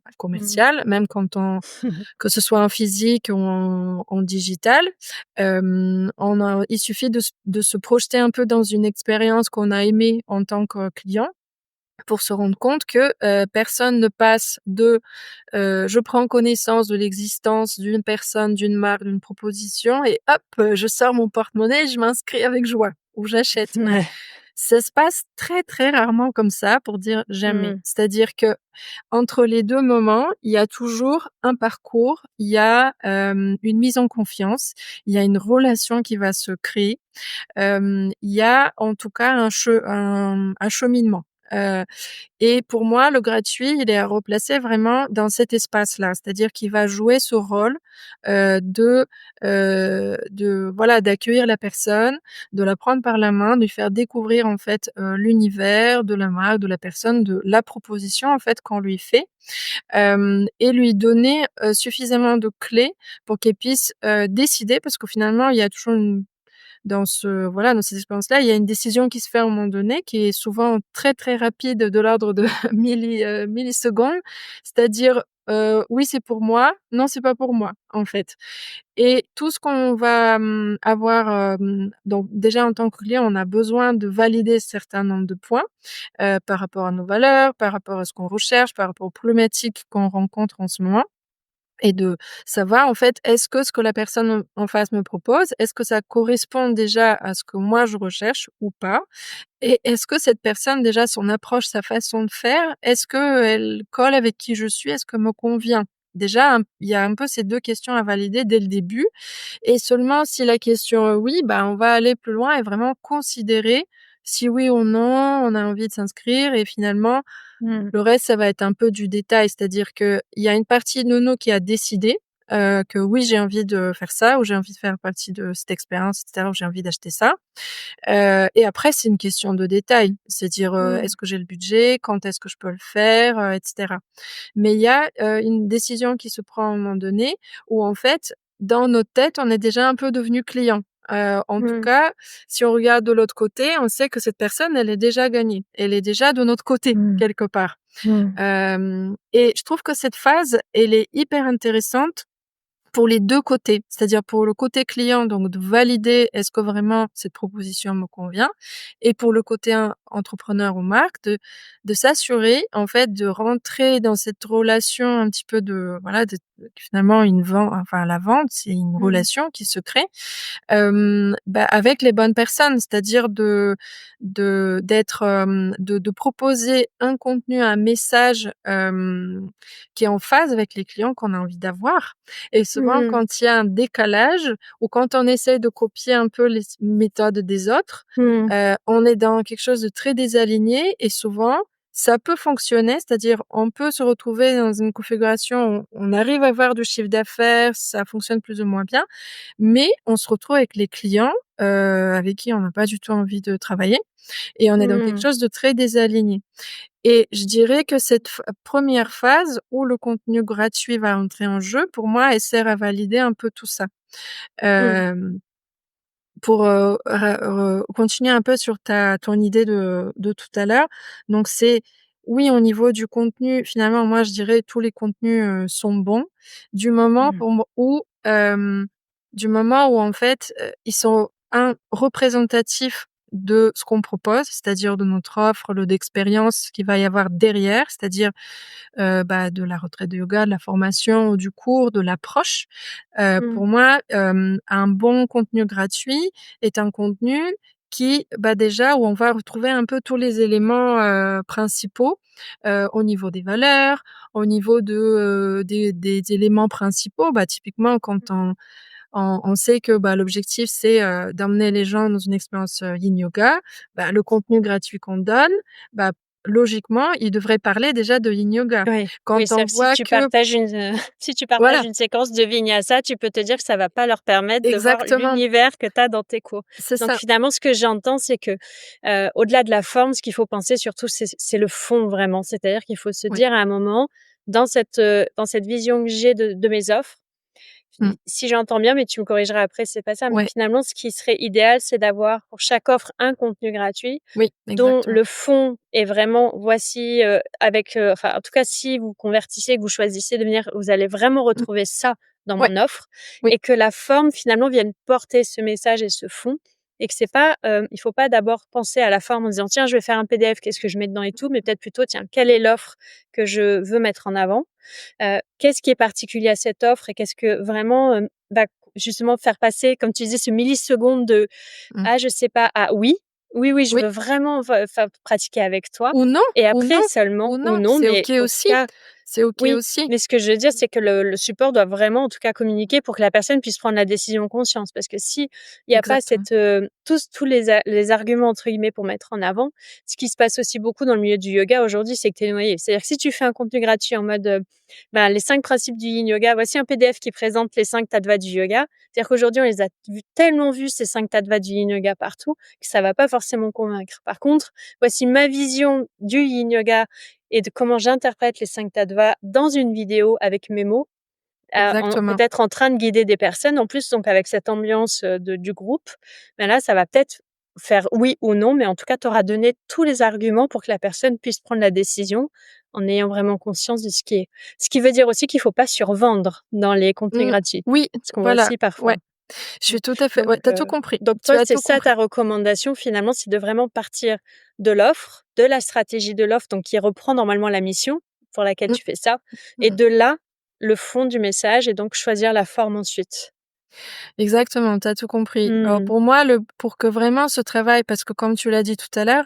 Mmh. commercial, même quand on que ce soit en physique ou en digital. Il suffit de se projeter un peu dans une expérience qu'on a aimée en tant que client pour se rendre compte que, personne ne passe de, je prends connaissance de l'existence d'une personne, d'une marque, d'une proposition et hop, je sors mon porte-monnaie, je m'inscris avec joie ou j'achète. Ouais. Ça se passe très, très rarement comme ça pour dire jamais. Mmh. C'est-à-dire que entre les 2 moments, il y a toujours un parcours, il y a, une mise en confiance, il y a une relation qui va se créer, il y a en tout cas un cheminement. Heu et pour moi, le gratuit, il est à replacer vraiment dans cet espace-là. C'est-à-dire qu'il va jouer ce rôle, de voilà, d'accueillir la personne, de la prendre par la main, de lui faire découvrir en fait, l'univers de la marque, de la personne, de la proposition en fait qu'on lui fait, et lui donner, suffisamment de clés pour qu'elle puisse, décider parce que finalement, il y a toujours une dans ce voilà, dans ces expériences-là, il y a une décision qui se fait à un moment donné, qui est souvent très, très rapide, de l'ordre de millisecondes. C'est-à-dire, oui, c'est pour moi, non, c'est pas pour moi, en fait. Et tout ce qu'on va, avoir, donc déjà en tant que client, on a besoin de valider certain nombre de points, par rapport à nos valeurs, par rapport à ce qu'on recherche, par rapport aux problématiques qu'on rencontre en ce moment. Et de savoir en fait, est-ce que ce que la personne en face me propose, est-ce que ça correspond déjà à ce que moi je recherche ou pas? Et est-ce que cette personne déjà son approche, sa façon de faire, est-ce qu'elle colle avec qui je suis? Est-ce qu'elle me convient? Déjà, il y a un peu ces 2 questions à valider dès le début et seulement si la question est oui, bah, on va aller plus loin et vraiment considérer si oui ou non on a envie de s'inscrire et finalement Mmh. le reste, ça va être un peu du détail, c'est-à-dire qu'il y a une partie de nous qui a décidé, que oui, j'ai envie de faire ça ou j'ai envie de faire partie de cette expérience et cetera, ou j'ai envie d'acheter ça. Et après, c'est une question de détail, c'est-à-dire, Mmh. est-ce que j'ai le budget? Quand est-ce que je peux le faire? Et cetera. Mais il y a, une décision qui se prend à un moment donné où en fait, dans notre tête, on est déjà un peu devenu client. En tout Mmh. cas, si on regarde de l'autre côté, on sait que cette personne, elle est déjà gagnée. Elle est déjà de notre côté, Mmh. quelque part. Mmh. Et je trouve que cette phase, elle est hyper intéressante pour les 2 côtés. C'est-à-dire pour le côté client, donc de valider est-ce que vraiment cette proposition me convient? Et pour le côté entrepreneur ou marque, de s'assurer en fait de rentrer dans cette relation un petit peu de voilà, finalement une vente enfin la vente, c'est une Mmh. relation qui se crée. Bah, avec les bonnes personnes, c'est-à-dire de proposer un contenu, un message, qui est en phase avec les clients qu'on a envie d'avoir et souvent Mmh. quand il y a un décalage ou quand on essaie de copier un peu les méthodes des autres, Mmh. on est dans quelque chose de très désaligné et souvent ça peut fonctionner, c'est-à-dire on peut se retrouver dans une configuration où on arrive à avoir du chiffre d'affaires, ça fonctionne plus ou moins bien, mais on se retrouve avec les clients, avec qui on n'a pas du tout envie de travailler et on est dans quelque Mmh. chose de très désaligné et je dirais que cette 1re phase où le contenu gratuit va entrer en jeu, pour moi, elle sert à valider un peu tout ça. Mmh. Hem pour, continuer un peu sur ton idée de tout à l'heure, donc c'est oui, au niveau du contenu, finalement, moi, je dirais tous les contenus, sont bons du moment Mmh. pour mo où, du moment où en fait, ils sont représentatifs de ce qu'on propose, c'est-à-dire de notre offre, d'expérience qu'il va y avoir derrière, c'est-à-dire bah, de la retraite de yoga, de la formation ou du cours, de l'approche. Mmh. Pour moi, un bon contenu gratuit est un contenu qui, bah, déjà où on va retrouver un peu tous les éléments, principaux, au niveau des valeurs, au niveau des éléments principaux. Bah, typiquement quand on sait que, bah, l'objectif c'est, d'emmener les gens dans une expérience, yin yoga, bah, le contenu gratuit qu'on donne, bah, logiquement, il devrait parler déjà de yin yoga. Oui, oui, Quand on c'est-à-dire que si voit tu que partages si tu partages voilà, une séquence de Vinyasa, tu peux te dire que ça va pas leur permettre de voir exactement, l'univers que tu as dans tes cours. c'est Donc ça. finalement, ce que j'entends, c'est que, au-delà de la forme, ce qu'il faut penser surtout, c'est le fond vraiment. C'est-à-dire qu'il faut se Oui, dire à un moment, dans cette vision que j'ai de mes offres, Mmh. Si j'entends bien, mais tu me corrigeras après, c'est pas ça, mais Ouais, finalement, ce qui serait idéal, c'est d'avoir pour chaque offre un contenu gratuit oui, dont exactement. le fond est vraiment voici, avec, enfin, en tout cas, si vous convertissez, que vous choisissez de venir, vous allez vraiment Mmh. retrouver ça dans Ouais, mon offre oui, et que la forme, finalement, vienne porter ce message et ce fond et que c'est pas, il faut pas d'abord penser à la forme en disant: «Tiens, je vais faire un PDF, qu'est-ce que je mets dedans et tout?» mais peut-être plutôt: «Tiens, quelle est l'offre que je veux mettre en avant?» Qu'est-ce qui est particulier à cette offre et qu'est-ce que vraiment, va justement faire passer, comme tu disais, ce milliseconde de mmh. «Ah, je sais pas» à «Oui, oui, oui, je Oui, veux vraiment pratiquer avec toi» ou non, et ou après non, seulement ou ou non, non, c'est mais OK en tout aussi, cas c'est OK oui, aussi. mais ce que je veux dire, c'est que le support doit vraiment, en tout cas, communiquer pour que la personne puisse prendre la décision en conscience. Parce que si il y a pas Exactement. cette, tous les «arguments» entre guillemets pour mettre en avant, ce qui se passe aussi beaucoup dans le milieu du yoga aujourd'hui, c'est que tu es noyé. C'est-à-dire que si tu fais un contenu gratuit en mode, ben, les 5 principes du yin yoga, voici un PDF qui présente les 5 tattvas du yoga. C'est-à-dire qu'aujourd'hui, on les a tellement vus ces 5 tattvas du yin yoga partout, que ça va pas forcément convaincre. Par contre, voici ma vision du yin yoga et de comment j'interprète les 5 tattvas dans une vidéo avec mes mots, en Exactement. peut-être en train de guider des personnes en plus, donc avec cette ambiance, du groupe. Ben là, ça va peut-être faire oui ou non, mais en tout cas, tu auras donné tous les arguments pour que la personne puisse prendre la décision en ayant vraiment conscience de ce qui veut dire aussi qu'il faut pas survendre dans les contenus Mmh. gratuits. Oui, Ce qu'on voit voilà, aussi ouais, parfois. je Mmh. suis tout à fait Donc ouais, tu as tout compris. donc Tu toi, as c'est tout ça compris. ta recommandation finalement, c'est de vraiment partir de l'offre, de la stratégie de l'offre, donc qui reprend normalement la mission pour laquelle Mmh. tu fais ça et Mmh. de là, le fond du message et donc choisir la forme ensuite. Exactement, tu as tout compris. Alors Mmh. pour moi, pour que vraiment ce travail parce que comme tu l'as dit tout à l'heure,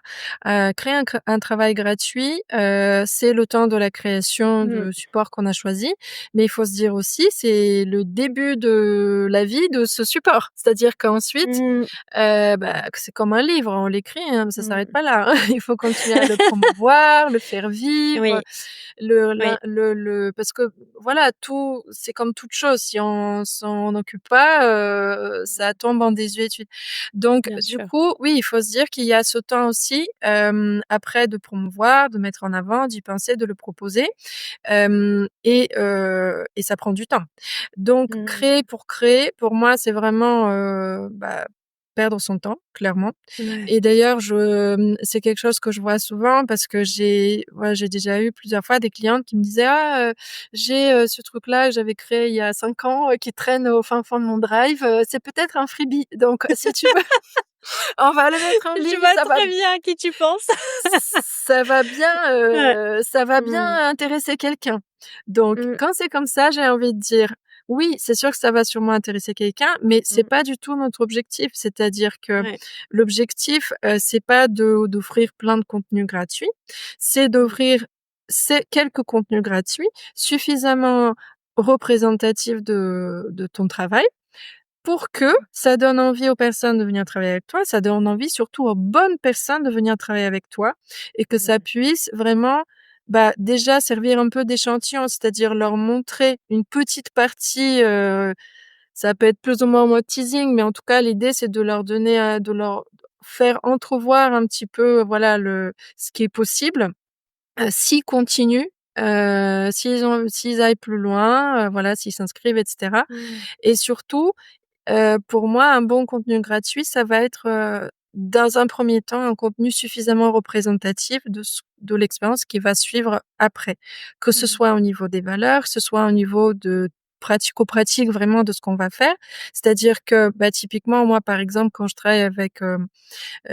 créer un travail gratuit, c'est le temps de la création Mmh. du support qu'on a choisi. Mais il faut se dire aussi, c'est le début de la vie de ce support. C'est-à-dire qu'ensuite, Mmh. que c'est comme un livre, on l'écrit, hein, ça s'arrête Mmh. pas là, hein. Il faut continuer à le promouvoir, le faire vivre, Oui, oui. parce que voilà, tout c'est comme toute chose, si on s'en occupe pas, ça tombe en désuétude. Donc Bien du sûr. coup, oui, il faut se dire qu'il y a ce temps aussi, après de promouvoir, de mettre en avant, d'y penser, de le proposer, et ça prend du temps. Donc Mmh. créer, pour moi, c'est vraiment, perdre son temps, clairement. Ouais. Et d'ailleurs, c'est quelque chose que je vois souvent parce que j'ai déjà eu plusieurs fois des clientes qui me disaient: «Ah, j'ai, ce truc-là que j'avais créé il y a 5 ans, qui traîne au fin fond de mon drive, c'est peut-être un freebie, donc si tu veux, on va le mettre en Je ligne, vois très bien à qui tu penses. Ouais. ça va Mmh. bien intéresser quelqu'un». Donc Mmh. quand c'est comme ça, j'ai envie de dire: «Oui, c'est sûr que ça va sûrement intéresser quelqu'un, mais c'est Mmh. pas du tout notre objectif». C'est-à-dire que Ouais. l'objectif, c'est pas d'offrir plein de contenus gratuits, c'est Mmh. d'offrir ces quelques contenus gratuits suffisamment représentatifs de ton travail pour que ça donne envie aux personnes de venir travailler avec toi, ça donne envie surtout aux bonnes personnes de venir travailler avec toi et que ça Mmh. puisse vraiment, déjà servir un peu d'échantillon, c'est-à-dire leur montrer une petite partie, ça peut être plus ou moins en mode teasing, mais en tout cas l'idée c'est de leur donner, de leur faire entrevoir un petit peu, voilà, ce qui est possible, s'ils continuent, s'ils aillent plus loin, voilà, s'ils s'inscrivent et cetera Mmh. et surtout, pour moi, un bon contenu gratuit, ça va être, dans un premier temps, un contenu suffisamment représentatif de l'expérience qui va suivre après. Que ce Mmh. soit au niveau des valeurs, que ce soit au niveau de pratico-pratique vraiment de ce qu'on va faire. C'est-à-dire que, typiquement, moi, par exemple, quand je travaille avec,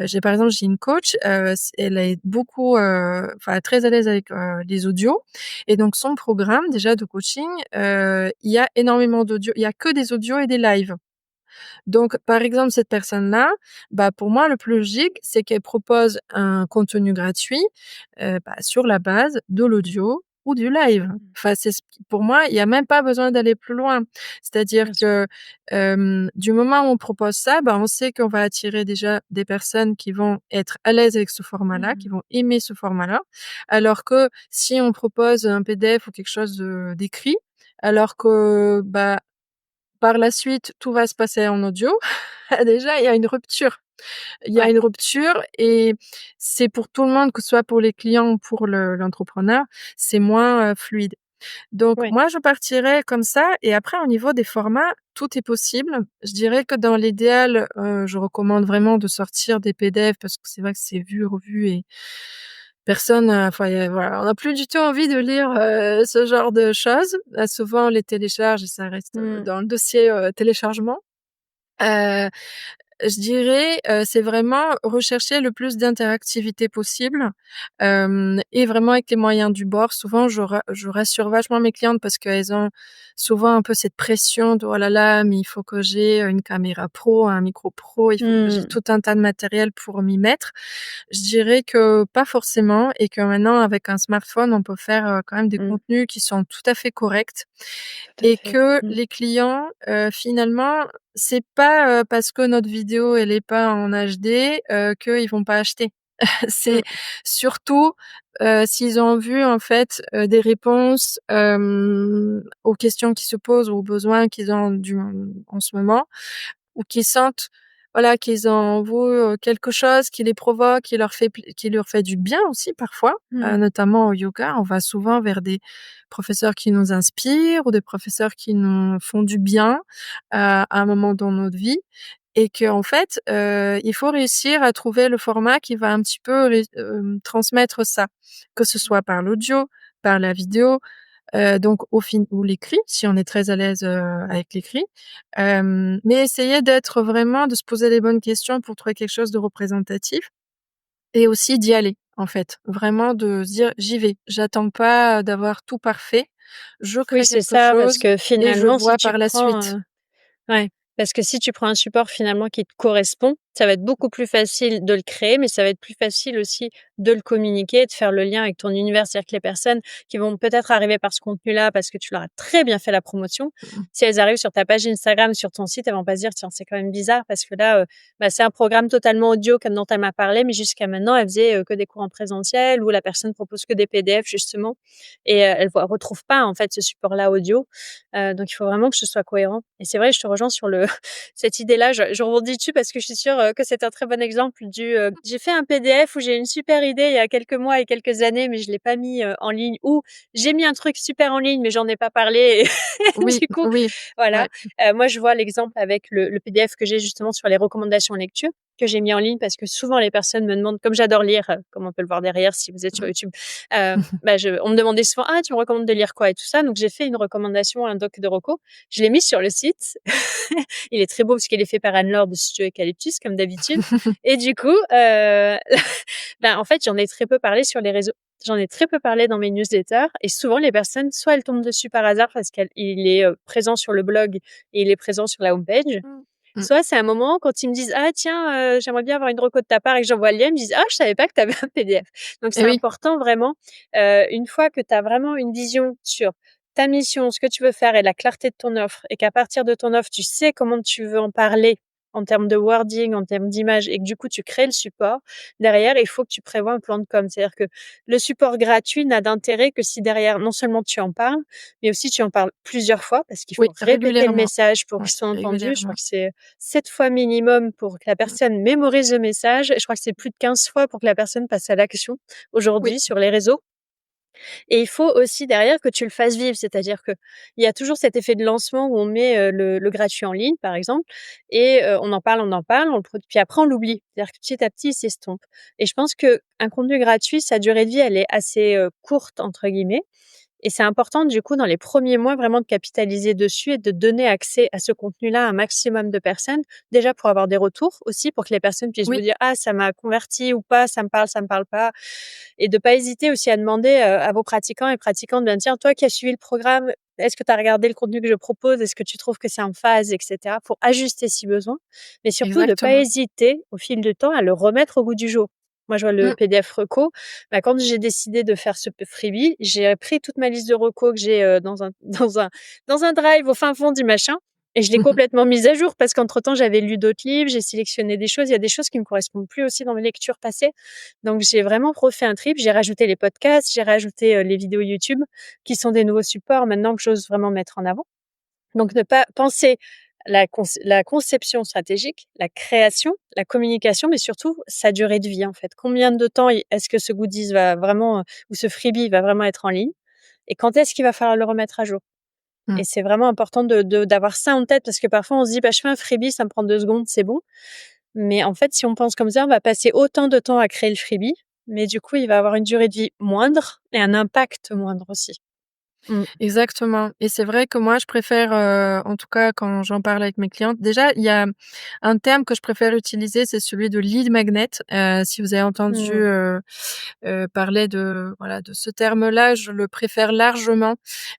j'ai une coach, elle est beaucoup, enfin très à l'aise avec, les audios et donc son programme déjà de coaching, il y a énormément d'audios, il y a que des audios et des lives. Donc, par exemple, cette personne-là, pour moi, le plus logique, c'est qu'elle propose un contenu gratuit, sur la base de l'audio ou du live. Mmh. Enfin, c'est ce qui pour moi, il y a même pas besoin d'aller plus loin. C'est-à-dire Bien sûr. que, du moment où on propose ça, on sait qu'on va attirer déjà des personnes qui vont être à l'aise avec ce format-là, Mmh. qui vont aimer ce format-là. Alors que si on propose un PDF ou quelque chose, d'écrit, alors que, par la suite, tout va se passer en audio. Déjà, il y a une rupture. Il y a Ouais. une rupture et c'est pour tout le monde, que ce soit pour les clients ou pour l'entrepreneur, c'est moins, fluide. Donc Oui. moi, je partirais comme ça et après au niveau des formats, tout est possible. Je dirais que dans l'idéal, je recommande vraiment de sortir des PDF parce que c'est vrai que c'est vu, revu et personne, enfin, voilà, on n'a plus du tout envie de lire, ce genre de choses. Souvent on les télécharge et ça reste, Mmh. dans le dossier, téléchargement. Heu je dirais, c'est vraiment rechercher le plus d'interactivité possible, et vraiment avec les moyens du bord. Souvent, je rassure vachement mes clientes parce qu'elles ont souvent un peu cette pression de: «Oh là là, mais il faut que j'ai, une caméra pro, un micro pro, il faut que j'ai Mmh. tout un tas de matériel pour m'y mettre». Je dirais que pas forcément et que maintenant avec un smartphone, on peut faire, quand même des Mmh. contenus qui sont tout à fait corrects. Tout à Et fait. que Mmh. les clients, finalement, c'est pas, parce que notre vidéo elle est pas en HD, qu'ils vont pas acheter. C'est Mmh. surtout, s'ils ont vu en fait, des réponses, aux questions qui se posent ou aux besoins qu'ils ont en ce moment ou qu'ils sentent, voilà, qu'ils ont en vous, quelque chose qui les provoque, qui leur fait du bien aussi parfois, Mmh. notamment au yoga. On va souvent vers des professeurs qui nous inspirent ou des professeurs qui nous font du bien, à un moment dans notre vie et qu'en fait, il faut réussir à trouver le format qui va un petit peu transmettre ça, que ce soit par l'audio, par la vidéo, donc au fin ou l'écrit, si on est très à l'aise, avec l'écrit. Mais essayer d'être vraiment de se poser les bonnes questions pour trouver quelque chose de représentatif et aussi d'y aller, en fait. Vraiment de se dire: «J'y vais». J'attends pas d'avoir tout parfait. Je Oui, crée c'est quelque ça, parce chose que et je finalement, si vois tu par la prends, suite. ouais, parce que si tu prends un support finalement qui te correspond, ça va être beaucoup plus facile de le créer, mais ça va être plus facile aussi de le communiquer, de faire le lien avec ton univers. C'est-à-dire que les personnes qui vont peut-être arriver par ce contenu-là, parce que tu leur as très bien fait la promotion, Mmh. si elles arrivent sur ta page Instagram, sur ton site, elles vont pas se dire: «Tiens, c'est quand même bizarre parce que là, bah, c'est un programme totalement audio comme dont elle m'a parlé, mais jusqu'à maintenant, elle faisait, que des cours en présentiel ou la personne propose que des PDF justement» et elle voit retrouve pas en fait ce support-là audio. Donc il faut vraiment que ce soit cohérent et c'est vrai, je te rejoins sur le cette idée-là. Je rebondis dessus parce que je suis sûre, que c'est un très bon exemple j'ai fait un PDF où j'ai une super idée il y a quelques mois et quelques années, mais je l'ai pas mis, en ligne ou j'ai mis un truc super en ligne, mais j'en ai pas parlé et Oui, du coup, oui, voilà. ouais. Moi, je vois l'exemple avec le PDF que j'ai justement sur les recommandations lecture, que j'ai mis en ligne parce que souvent les personnes me demandent comme j'adore lire, comme on peut le voir derrière si vous êtes sur Mmh. YouTube, bah, je on me demandait souvent: «Ah, tu me recommandes de lire quoi?» et tout ça, donc j'ai fait une recommandation, un doc de reco. Je l'ai mis sur le site. Il est très beau parce qu'il est fait par Anne-Laure de Studio Eucalyptus comme d'habitude et du coup, ben, en fait, j'en ai très peu parlé sur les réseaux. J'en ai très peu parlé dans mes newsletters et souvent les personnes, soit elles tombent dessus par hasard parce qu'il est, présent sur le blog et il est présent sur la homepage, Mmh. Mmh. soit c'est un moment quand ils me disent: «Ah tiens, j'aimerais bien avoir une reco de ta part» et que j'envoie le lien, ils me disent: «Ah, je savais pas que tu avais un PDF». Donc Et c'est oui, important vraiment, une fois que tu as vraiment une vision sur ta mission, ce que tu veux faire et la clarté de ton offre et qu'à partir de ton offre, tu sais comment tu veux en parler en termes de wording, en termes d'image et que du coup tu crées le support, derrière il faut que tu prévois un plan de com. C'est-à-dire que le support gratuit n'a d'intérêt que si derrière non seulement tu en parles, mais aussi tu en parles plusieurs fois parce qu'il oui, faut répéter le régulièrement. message pour Ouais, qu'il soit entendu. Je crois régulièrement. que c'est 7 fois minimum pour que la Mmh. personne mémorise le message et je crois que c'est plus de 15 fois pour que la personne passe à l'action Oui, aujourd'hui sur les réseaux. Et il faut aussi derrière que tu le fasses vivre, c'est-à-dire qu'il y a toujours cet effet de lancement où on met, le gratuit en ligne, par exemple et on en parle, on le produit puis après on l'oublie. C'est-à-dire que petit à petit, il s'estompe et je pense qu'un contenu gratuit, sa durée de vie, elle est assez, «courte» entre guillemets et c'est important du coup dans les premiers mois vraiment de capitaliser dessus et de donner accès à ce contenu-là à un maximum de personnes. Déjà pour avoir des retours aussi, pour que les personnes puissent vous oui, dire: «Ah ça m'a converti» ou pas, ça me parle pas» et de pas hésiter aussi à demander, à vos pratiquants et pratiquantes, bien tiens, toi qui as suivi le programme, est-ce que tu as regardé le contenu que je propose? Est-ce que tu trouves que c'est en phase et cetera? Pour ajuster si besoin, mais surtout de pas exactement. hésiter au fil du temps à le remettre au goût du jour. Moi, je vois le Mmh. PDF reco, bah, quand j'ai décidé de faire ce freebie, j'ai pris toute ma liste de recos que j'ai, dans un dans un drive au fin fond du machin et je l'ai complètement mise à jour parce qu'entre-temps, j'avais lu d'autres livres, j'ai sélectionné des choses. Il y a des choses qui me correspondent plus aussi dans mes lectures passées. Donc j'ai vraiment refait un trip, j'ai rajouté les podcasts, j'ai rajouté, les vidéos YouTube qui sont des nouveaux supports maintenant que j'ose vraiment mettre en avant. Donc ne pas penser la conception stratégique, la création, la communication, mais surtout sa durée de vie, en fait. Combien de temps est-ce que ce goodies va vraiment, ou ce freebie va vraiment être en ligne? et quand est-ce qu'il va falloir le remettre à jour. Et Mmh. c'est vraiment important d'avoir ça en tête parce que parfois on se dit: «Bah, je fais un freebie, ça me prend 2 secondes, c'est bon». Mais en fait, si on pense comme ça, on va passer autant de temps à créer le freebie, mais du coup, il va avoir une durée de vie moindre et un impact moindre aussi. Mmh. Exactement et c'est vrai que moi je préfère, en tout cas quand j'en parle avec mes clientes déjà il y a un terme que je préfère utiliser, c'est celui de lead magnet. Si vous avez entendu, Mmh. parler de voilà, de ce terme-là, je le préfère largement,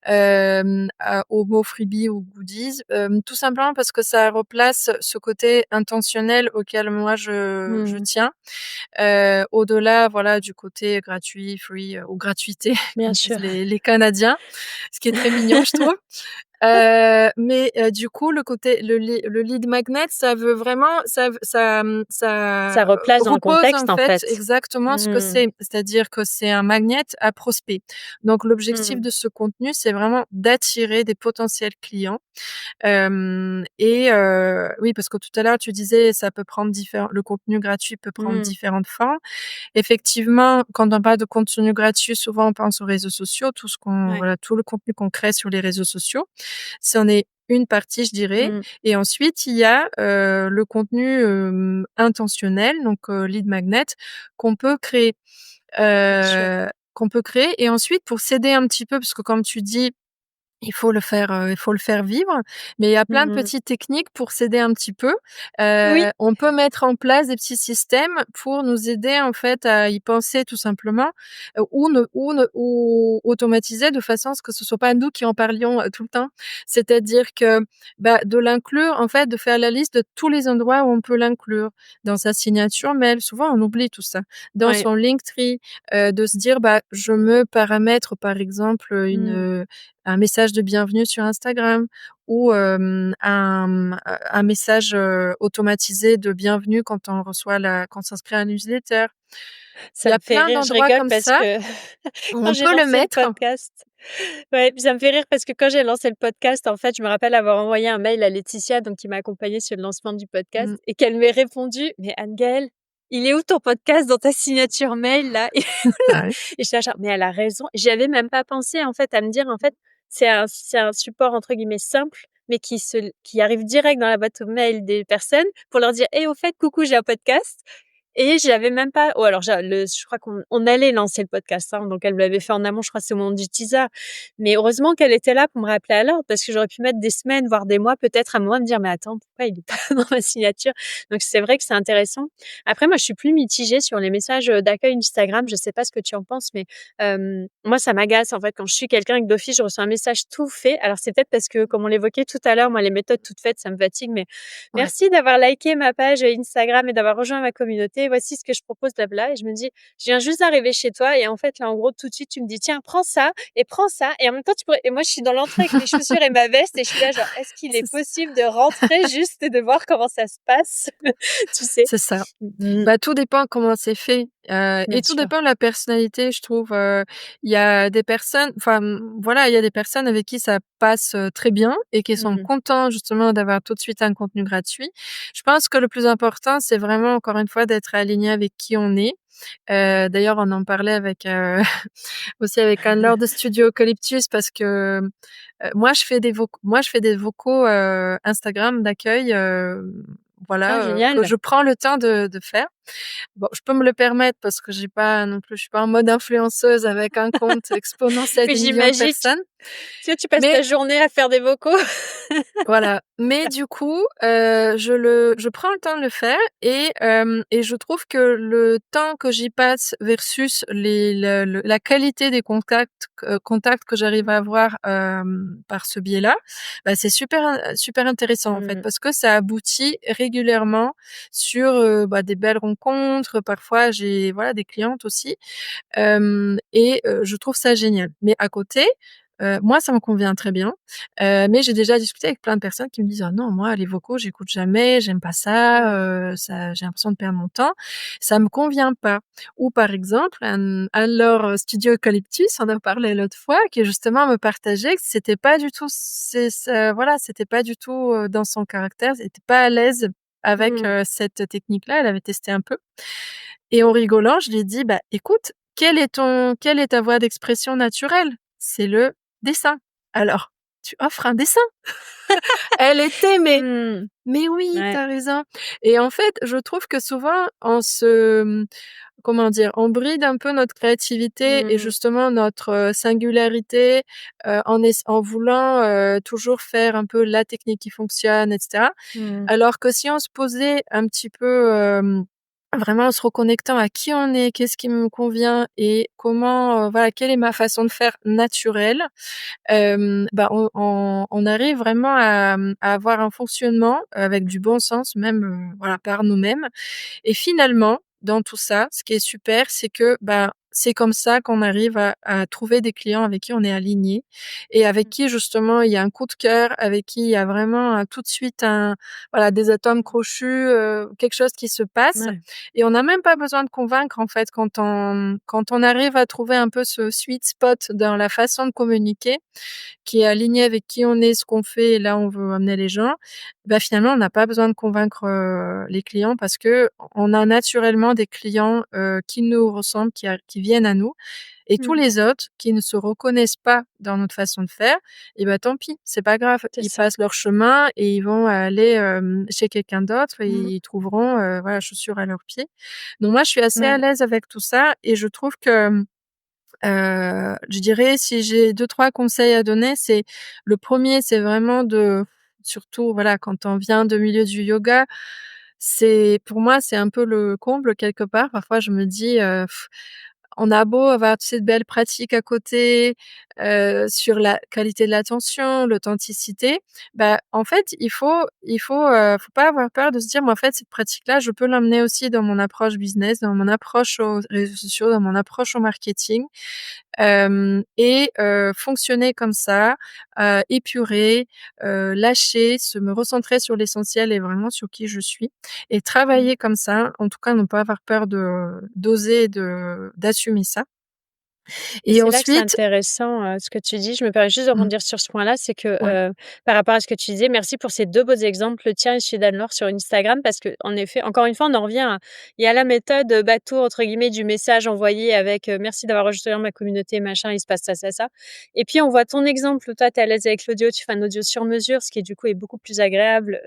à au mot freebie ou goodies, tout simplement parce que ça replace ce côté intentionnel auquel moi je Mmh. tiens. Au-delà, voilà, du côté gratuit, free, ou gratuité Bien comme disent sûr. les Canadiens, ce qui est très mignon je trouve. Mais du coup le lead magnet ça veut vraiment Ça ça replace dans le repose en contexte, en fait fait. exactement ce que Mmh. c'est. C'est-à-dire que c'est un magnet à prospect. Donc l'objectif Mmh. de ce contenu, c'est vraiment d'attirer des potentiels clients. Oui, parce que tout à l'heure tu disais ça peut prendre différents le contenu gratuit peut prendre Mmh. différentes formes. Effectivement, quand on parle de contenu gratuit, souvent on pense aux réseaux sociaux, tout ce qu'on Ouais. voilà, tout le contenu qu'on crée sur les réseaux sociaux. C'en est une partie, je dirais Mmh. et ensuite il y a, le contenu, intentionnel, donc lead magnet qu'on peut créer, Bien sûr. et ensuite pour s'aider un petit peu, parce que comme tu dis il faut le faire vivre, mais il y a plein de Mmh. petites techniques pour s'aider un petit peu. Oui. On peut mettre en place des petits systèmes pour nous aider, en fait, à y penser tout simplement, ou automatiser de façon à ce que ce soit pas nous qui en parlions, tout le temps. C'est-à-dire que, bah, de l'inclure, en fait, de faire la liste de tous les endroits où on peut l'inclure. Dans sa signature mail, souvent on oublie tout ça. Dans Ouais. son Linktree, de se dire: «Bah, je me paramètre, par exemple, Mmh. un message de bienvenue sur Instagram ou un message, automatisé de bienvenue quand on s'inscrit à la newsletter. Il Ça y me a fait plein rire, je d'endroits rigole comme parce ça que où quand on j'ai peut le lancé le mettre. podcast ouais, puis ça me fait rire parce que quand j'ai lancé le podcast, en fait, je me rappelle avoir envoyé un mail à Laetitia, donc qui m'a accompagnée sur le lancement du podcast Mmh. et qu'elle m'ait répondu: «Mais Anne-Gaëlle, il est où ton podcast dans ta signature mail là?» Ah oui. Et j'étais là genre: «Mais elle a raison». J'y avais même pas pensé en fait à me dire en fait, c'est un support entre guillemets «simple», mais qui arrive direct dans la boîte aux mail des personnes pour leur dire: «Eh au fait, coucou, j'ai un podcast». Et j'avais même pas ou alors je crois qu'on allait lancer le podcast, hein, donc elle me l'avait fait en amont, je crois que c'est au moment du teaser. Mais heureusement qu'elle était là pour me rappeler à l'ordre parce que j'aurais pu mettre des semaines, voire des mois peut-être à un moment à me dire: «Mais attends, pourquoi il est pas dans ma signature?» Donc c'est vrai que c'est intéressant. Après moi, je suis plus mitigée sur les messages, d'accueil Instagram. Je sais pas ce que tu en penses, mais moi ça m'agace en fait quand je suis quelqu'un et que d'office je reçois un message tout fait. Alors c'est peut-être parce que comme on l'évoquait tout à l'heure, moi les méthodes toutes faites, ça me fatigue, mais Ouais, merci d'avoir liké ma page Instagram et d'avoir rejoint ma communauté. Voici ce que je propose, blabla. Et je me dis, je viens juste d'arriver chez toi et en fait, là, en gros, tout de suite, tu me dis, tiens, prends ça. Et en même temps, tu pourrais, et moi, je suis dans l'entrée avec mes chaussures et ma veste et je suis là, genre, est-ce qu'il est c'est ç possible de rentrer juste et de voir comment ça se passe? Tu sais? c'est ça. Mmh. Bah, tout dépend comment c'est fait, Bien et tout sûr. dépend de la personnalité, je trouve, il y a des personnes enfin, voilà, il y a des personnes avec qui ça passe, très bien et qui sont Mmh. contents justement d'avoir tout de suite un contenu gratuit. Je pense que le plus important, c'est vraiment encore une fois d'être aligné avec qui on est. D'ailleurs, on en parlait avec, aussi avec Anne-Laure de Studio Eucalyptus parce que, moi je fais des vocaux, Instagram d'accueil, Ah, voilà, que génial. je prends le temps de faire. Bon, je peux me le permettre parce que j'ai pas non plus je suis pas en mode influenceuse avec un compte exponentiel Mais des millions de j'imagine, personnes. tu vois, tu passes Mais ta journée à faire des vocaux. voilà, mais du coup, je prends le temps de le faire et je trouve que le temps que j'y passe versus les le la qualité des contacts que j'arrive à avoir, par ce biais-là, bah, c'est super intéressant, en fait, Mmh. parce que ça aboutit régulièrement sur, bah, des belles rencontres. Parfois, j'ai voilà, des clientes aussi, je trouve ça génial. Mais à côté, moi, ça me convient très bien, mais j'ai déjà discuté avec plein de personnes qui me disent: «Ah non, moi, les vocaux, j'écoute jamais, j'aime pas ça, Ouais. ça j'ai l'impression de perdre mon temps, ça me convient pas». Ou par exemple, alors, Studio Eucalyptus, on en parlait l'autre fois, qui justement me partageait que c'était pas du tout voilà, c'était pas du tout, dans son caractère, elle était pas à l'aise avec, Mmh. cette technique-là, elle avait testé un peu et en rigolant, je lui ai dit: «Bah, écoute, quelle est ta voie d'expression naturelle? c'est le dessin. Alors, tu offres un dessin. Elle était Mmh. mais oui, tu Ouais. as raison et en fait, je trouve que souvent comment dire? On bride un peu notre créativité et Mmh. justement notre, singularité, en voulant, toujours faire un peu la technique qui fonctionne et cetera. Mmh. Alors que si on se posait un petit peu, vraiment en se reconnectant à qui on est, qu'est-ce qui me convient et comment, voilà, quelle est ma façon de faire naturelle, bah, on arrive vraiment à avoir un fonctionnement avec du bon sens même, voilà, par nous-mêmes et finalement, dans tout ça, ce qui est super, c'est que, ben, c'est comme ça qu'on arrive à trouver des clients avec qui on est aligné et avec qui justement il y a un coup de cœur, avec qui il y a vraiment tout de suite voilà, des atomes crochus, quelque chose qui se passe Ouais. et on n'a même pas besoin de convaincre en fait quand on arrive à trouver un peu ce sweet spot dans la façon de communiquer, qui est aligné avec qui on est, ce qu'on fait et là on veut amener les gens, bah, finalement on n'a pas besoin de convaincre, les clients parce qu'on a naturellement des clients, qui nous ressemblent, qui viennent à nous et tous Mmh. les autres qui ne se reconnaissent pas dans notre façon de faire et bah, tant pis, c'est pas grave. C'est Ils ça. passent leur chemin et ils vont aller, chez quelqu'un d'autre et Mmh. ils trouveront, voilà, chaussures à leurs pieds. Donc moi je suis assez à Ouais. l'aise avec tout ça et je trouve que je dirais si j'ai deux trois conseils à donner, c'est le premier, c'est vraiment de surtout voilà, quand on vient de milieu du yoga, c'est pour moi, c'est un peu le comble quelque part. Parfois je me dis, on a beau avoir, tu sais, de belles pratiques à côté, sur la qualité de l'attention, l'authenticité, bah, en fait, faut pas avoir peur de se dire: «Mais en fait, cette pratique-là, je peux l'emmener aussi dans mon approche business, dans mon approche aux réseaux sociaux, dans mon approche au marketing». Et fonctionner comme ça, épurer, lâcher, se me recentrer sur l'essentiel et vraiment sur qui je suis et Mmh. travailler comme ça, en tout cas ne pas avoir peur d'oser, d'assumer ça Et et c'est là que c'est ensuite intéressant, ce que tu dis. Je me permets juste de mmh, rebondir sur ce point-là, c'est que, ouais, par rapport à ce que tu disais, merci pour ces 2 beaux exemples, le tien et celui d'Anne-Laure sur Instagram, parce que en effet, encore une fois, on en revient à il y a la méthode, «bateau» entre guillemets du message envoyé avec, «Merci d'avoir rejoint ma communauté, machin, il se passe ça, ça, ça». Et puis on voit ton exemple où toi, tu es à l'aise avec l'audio, tu fais un audio sur mesure, ce qui du coup est beaucoup plus agréable,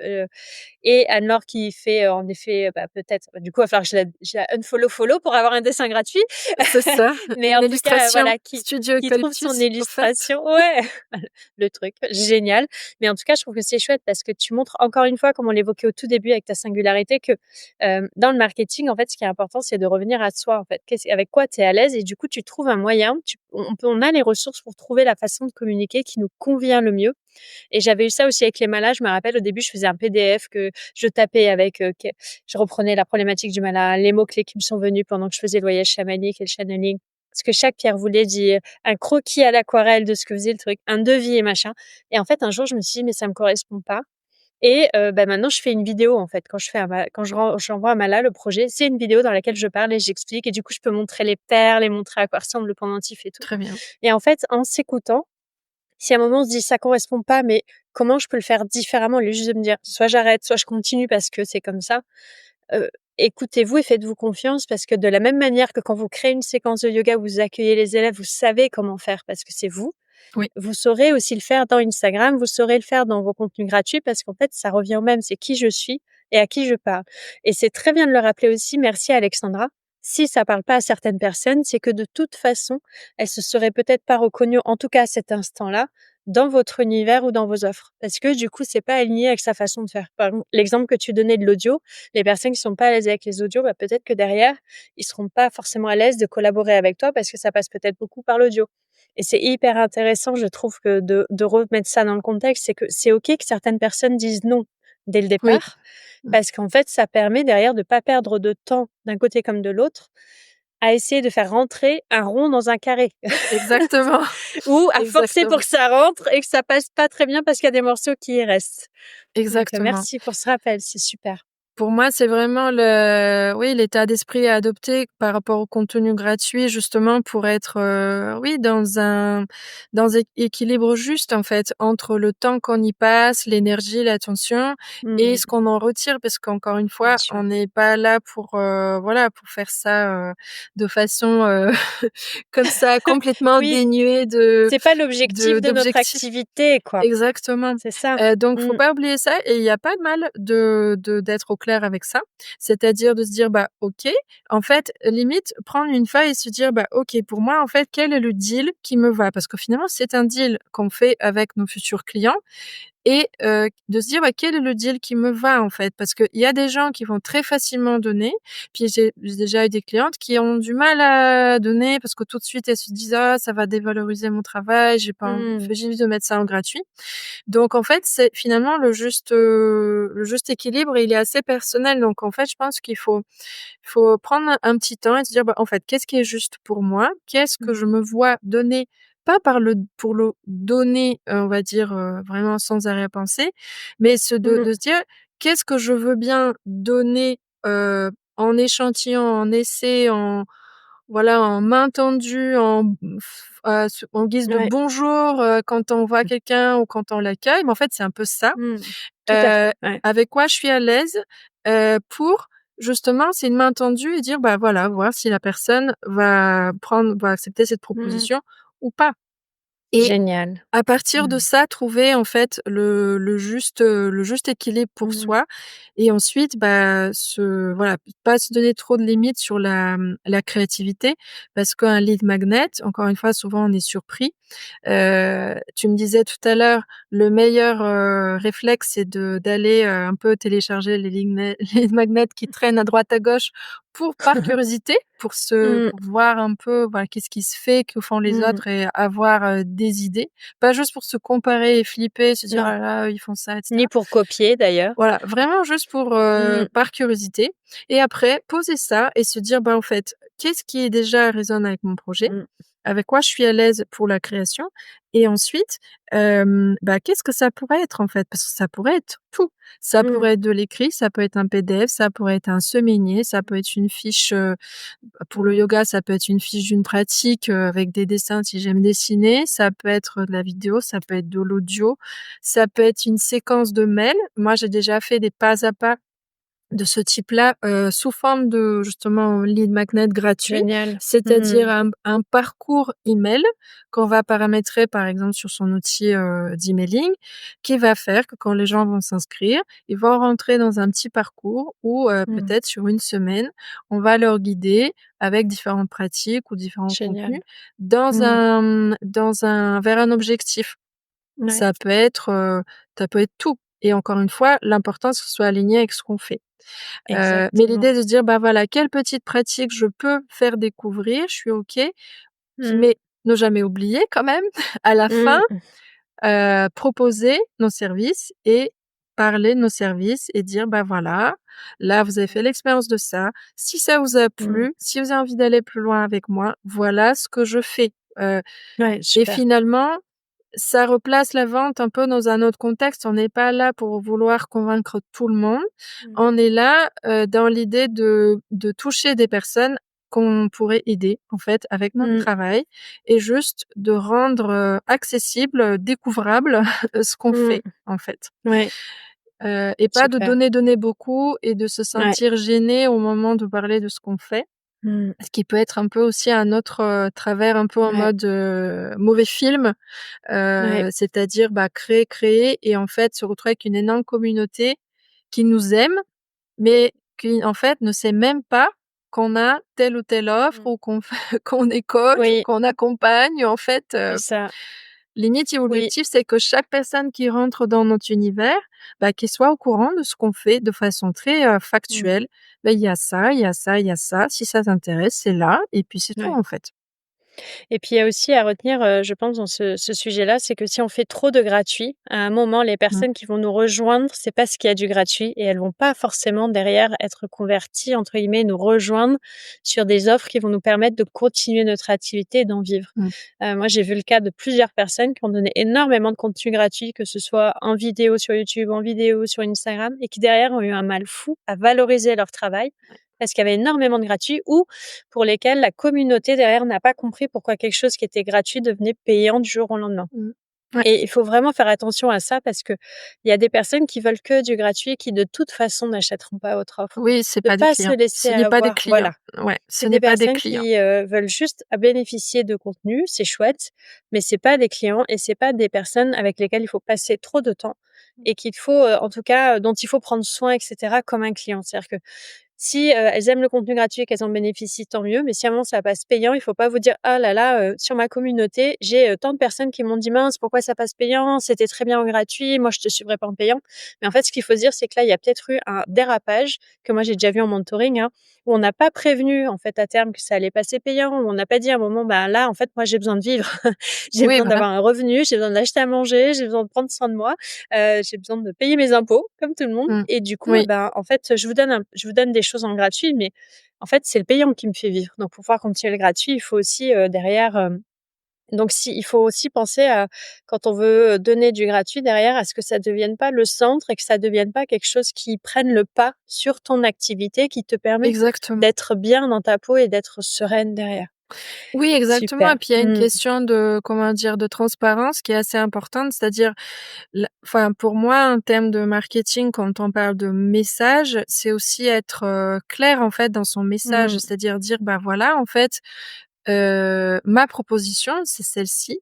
et Anne-Laure qui fait, en effet, bah, peut-être du coup, il va falloir que je la unfollow follow pour avoir un dessin gratuit. c'est ça, Mais une en tout cas, illustration voilà, Studio qui trouve son Eucalyptus offerte. illustration ouais, le truc, génial. Mais en tout cas, je trouve que c'est chouette parce que tu montres encore une fois, comme on l'évoquait au tout début avec ta singularité, que, dans le marketing, en fait, ce qui est important, c'est de revenir à soi, en fait. Avec quoi tu es à l'aise et du coup, tu trouves un moyen, on a les ressources pour trouver la façon de communiquer qui nous convient le mieux et j'avais eu ça aussi avec les malades. Je me rappelle au début, je faisais un PDF que je tapais avec, je reprenais la problématique du malade, les mots-clés qui me sont venus pendant que je faisais le voyage chamanique et le channeling. Ce que chaque pierre voulait dire, un croquis à l'aquarelle de ce que faisait le truc, un devis et machin. Et en fait, un jour, je me suis dit: «Mais ça me correspond pas» et bah, maintenant je fais une vidéo, en fait. Quand j'envoie à Mala le projet, c'est une vidéo dans laquelle je parle et j'explique et du coup, je peux montrer les perles et montrer à quoi ressemble le pendentif et tout. Très bien. Et en fait, en s'écoutant, si à un moment on se dit: «Ça correspond pas, mais comment je peux le faire différemment?» au lieu juste de me dire: «Soit j'arrête, soit je continue parce que c'est comme ça», heu, écoutez-vous et faites-vous confiance parce que de la même manière que quand vous créez une séquence de yoga, vous accueillez les élèves, vous savez comment faire parce que c'est vous. Oui, Vous saurez aussi le faire dans Instagram, vous saurez le faire dans vos contenus gratuits parce qu'en fait, ça revient au même, c'est qui je suis et à qui je parle. Et c'est très bien de le rappeler aussi, merci Alexandra. Si ça parle pas à certaines personnes, c'est que de toute façon, elles se seraient peut-être pas reconnues, en tout cas à cet instant-là, dans votre univers ou dans vos offres. Parce que du coup, c'est pas aligné avec sa façon de faire. Par exemple, l'exemple que tu donnais de l'audio, les personnes qui sont pas à l'aise avec les audios, bah, peut-être que derrière, ils seront pas forcément à l'aise de collaborer avec toi parce que ça passe peut-être beaucoup par l'audio. Et c'est hyper intéressant, je trouve, que de remettre ça dans le contexte, c'est que c'est OK que certaines personnes disent non dès le oui, départ, mmh, parce qu'en fait, ça permet derrière de pas perdre de temps d'un côté comme de l'autre à essayer de faire rentrer un rond dans un carré exactement, ou à forcer pour exactement, que ça rentre et que ça passe pas très bien parce qu'il y a des morceaux qui y restent. Donc exactement. merci pour ce rappel, c'est super. Pour moi, c'est vraiment l'état d'esprit à adopter par rapport au contenu gratuit justement pour être, dans équilibre juste en fait, entre le temps qu'on y passe, l'énergie, l'attention et Mmh. ce qu'on en retire. Parce qu'encore une Bien fois, sûr. on n'est pas là pour, pour faire ça, de façon, comme ça complètement Oui, dénuée c'est pas l'objectif de notre d'objectifs. activité, quoi. Exactement. C'est ça. Donc faut Mmh. pas oublier ça et il y a pas de mal d'être au clair avec ça. C'est-à-dire de se dire: «Bah, OK», en fait, limite prendre une feuille et se dire: «Bah, OK, pour moi, en fait, quel est le deal qui me va?» parce que finalement, c'est un deal qu'on fait avec nos futurs clients et de se dire: «Bah, quel est le deal qui me va, en fait?» parce qu'il y a des gens qui vont très facilement donner, puis j'ai déjà eu des clientes qui ont du mal à donner parce que tout de suite elles se disent: «Ah, ça va dévaloriser mon travail, j'ai pas env Mmh. j'ai envie de mettre ça en gratuit». Donc en fait, c'est finalement le juste équilibre, il est assez personnel. Donc en fait, je pense qu'il faut prendre un petit temps et se dire: «Bah, en fait, qu'est-ce qui est juste pour moi? Qu'est-ce que Mmh. je me vois donner?» pas pour le donner, on va dire, vraiment sans arrière-pensée, mais Mmh. de se dire: «Qu'est-ce que je veux bien donner, en échantillon, en essai, en main tendue, en guise de Ouais. bonjour, quand on voit quelqu'un ou quand on l'accueille, mais en fait, c'est un peu ça, Mmh. Tout à heu, fait, ouais. avec quoi je suis à l'aise, pour justement c'est une main tendue et dire, bah, voilà, voir si la personne va accepter cette Mmh. proposition ou pas et Génial. à partir de Mmh. ça, trouver en fait le juste équilibre pour Mmh. soi et ensuite, bah, pas se donner trop de limites sur la créativité parce qu'un lead magnet, encore une fois, souvent on est surpris. Tu me disais tout à l'heure, le meilleur, réflexe, c'est d'aller, un peu télécharger les lead magnets qui traînent à droite à gauche par curiosité, Mmh. pour voir un peu, voilà, qu'est-ce qui se fait, que font les Mmh. autres et avoir, des idées. Pas juste pour se comparer et flipper, se dire: Non, «Ah là là, ils font ça» et ni cetera. pour copier d'ailleurs. Voilà, vraiment juste pour, Mmh. par curiosité et après poser ça et se dire: «Bah, en fait, qu'est-ce qui déjà résonne avec mon projet? Mmh. Avec quoi je suis à l'aise pour la création?» et ensuite, bah, qu'est-ce que ça pourrait être, en fait? Parce que ça pourrait être tout. Ça Mmh. pourrait être de l'écrit, ça peut être un PDF, ça pourrait être un seminé, ça peut être une fiche, pour le Mmh. yoga, ça peut être une fiche d'une pratique, avec des dessins si j'aime dessiner, ça peut être de la vidéo, ça peut être de l'audio, ça peut être une séquence de mails. Moi, j'ai déjà fait des pas à pas de ce type-là, sous forme de justement lead magnet gratuit, Génial. c'est-à-dire Mmh. un parcours email qu'on va paramétrer par exemple sur son outil, d'emailing, qui va faire que quand les gens vont s'inscrire, ils vont rentrer dans un petit parcours où, Mmh. peut-être sur une semaine, on va leur guider avec différentes pratiques ou différents contenus Génial. Mmh. vers un objectif. Ouais, Ça peut être, tout et encore une fois, l'important c'est que ce soit aligné avec ce qu'on fait. Mais exactement. l'idée de se dire: «Bah, voilà, quelle petite pratique je peux faire découvrir, je suis OK», Mmh. mais ne jamais oublier quand même à la fin, Mmh. proposer nos services et parler de nos services et dire: «Bah, voilà, là vous avez fait l'expérience de ça. Si ça vous a Mmh. plu, si vous avez envie d'aller plus loin avec moi, voilà ce que je fais». Ouais, Et super. finalement ça replace la vente un peu dans un autre contexte. On n'est pas là pour vouloir convaincre tout le monde. Mmh. On est là, dans l'idée de toucher des personnes qu'on pourrait aider, en fait, avec notre Mmh. travail et juste de rendre, accessible, découvrable, ce qu'on Mmh. fait, en fait. Ouais, Et pas de super. donner, donner beaucoup et de se Ouais. sentir gêné au moment de parler de ce qu'on fait. Mmh. Ce qui peut être un peu aussi un autre, travers un peu en Ouais. mode, mauvais film. Ouais. C'est-à-dire, bah, créer et en fait se retrouver avec une énorme communauté qui nous aime, mais qui en fait ne sait même pas qu'on a telle ou telle offre Mmh. ou qu'on fait qu'on est coach ou Oui, qu'on accompagne. En fait, c'est ça. limite et Oui. l'objectif, c'est que chaque personne qui rentre dans notre univers, bah, qu'il soit au courant de ce qu'on fait de façon très, Mmh. factuelle. Bah, il y a ça, il y a ça, il y a ça. Si ça t'intéresse, c'est là et puis c'est tout, Ouais. en fait. Et puis il y a aussi à retenir, je pense dans ce sujet-là, c'est que si on fait trop de gratuit, à un moment, les Mmh. personnes qui vont nous rejoindre, c'est parce qu'il y a du gratuit et elles vont pas forcément derrière être «converties» entre guillemets, nous rejoindre sur des offres qui vont nous permettre de continuer notre activité et d'en vivre. Mmh. Moi, j'ai vu le cas de plusieurs personnes qui ont donné énormément de contenu gratuit, que ce soit en vidéo sur YouTube, en vidéo sur Instagram et qui derrière ont eu un mal fou à valoriser leur travail parce qu'il y avait énormément de gratuit ou pour lesquels la communauté derrière n'a pas compris pourquoi quelque chose qui était gratuit devenait payant du jour au lendemain. Mmh. Ouais. Et il faut vraiment faire attention à ça parce qu'il y a des personnes qui veulent que du gratuit et qui de toute façon n'achèteront pas votre offre. Oui, c'est De pas des pas se clients. laisser Ce n'est pas des avoir, clients. voilà. Ouais, ce C'est des n'est pas des personnes clients. qui, veulent juste à bénéficier de contenu, c'est chouette, mais c'est pas des clients et c'est pas des personnes avec lesquelles il faut passer trop de temps et qu'il faut, en tout cas, dont il faut prendre soin et cetera comme un client. C'est-à-dire que si, elles aiment le contenu gratuit et qu'elles en bénéficient, tant mieux, mais si à un moment ça passe payant, il faut pas vous dire: «Ah là là, sur ma communauté, j'ai, tant de personnes qui m'ont dit: "Mince, pourquoi ça passe payant? C'était très bien en gratuit, moi je te suivrai pas en payant"». Mais en fait, ce qu'il faut se dire, c'est que là, il y a peut-être eu un dérapage que moi j'ai déjà vu en mentoring, hein, où on n'a pas prévenu en fait à terme que ça allait passer payant, où on n'a pas dit à un moment: «Bah là, en fait, moi j'ai besoin de vivre, j'ai Oui, besoin voilà. d'avoir un revenu, j'ai besoin d'acheter à manger, j'ai besoin de prendre soin de moi, j'ai besoin de payer mes impôts comme tout le monde» Mmh. et du coup, Oui, ben, en fait, je vous donne des choses en gratuit, mais en fait, c'est le payant qui me fait vivre. Donc pour pouvoir continuer le gratuit, il faut aussi, derrière, donc si il faut aussi penser à quand on veut, donner du gratuit derrière, à ce que ça devienne pas le centre et que ça devienne pas quelque chose qui prenne le pas sur ton activité, qui te permet exactement. d'être bien dans ta peau et d'être sereine derrière. Oui, exactement Super. et puis il y a une Mmh. question de, comment dire, de transparence qui est assez importante. C'est-à-dire enfin, pour moi, en termes de marketing, quand on parle de message, c'est aussi être, clair, en fait, dans son message. Mmh. C'est-à-dire dire: «Bah, voilà, en fait, ma proposition, c'est celle-ci».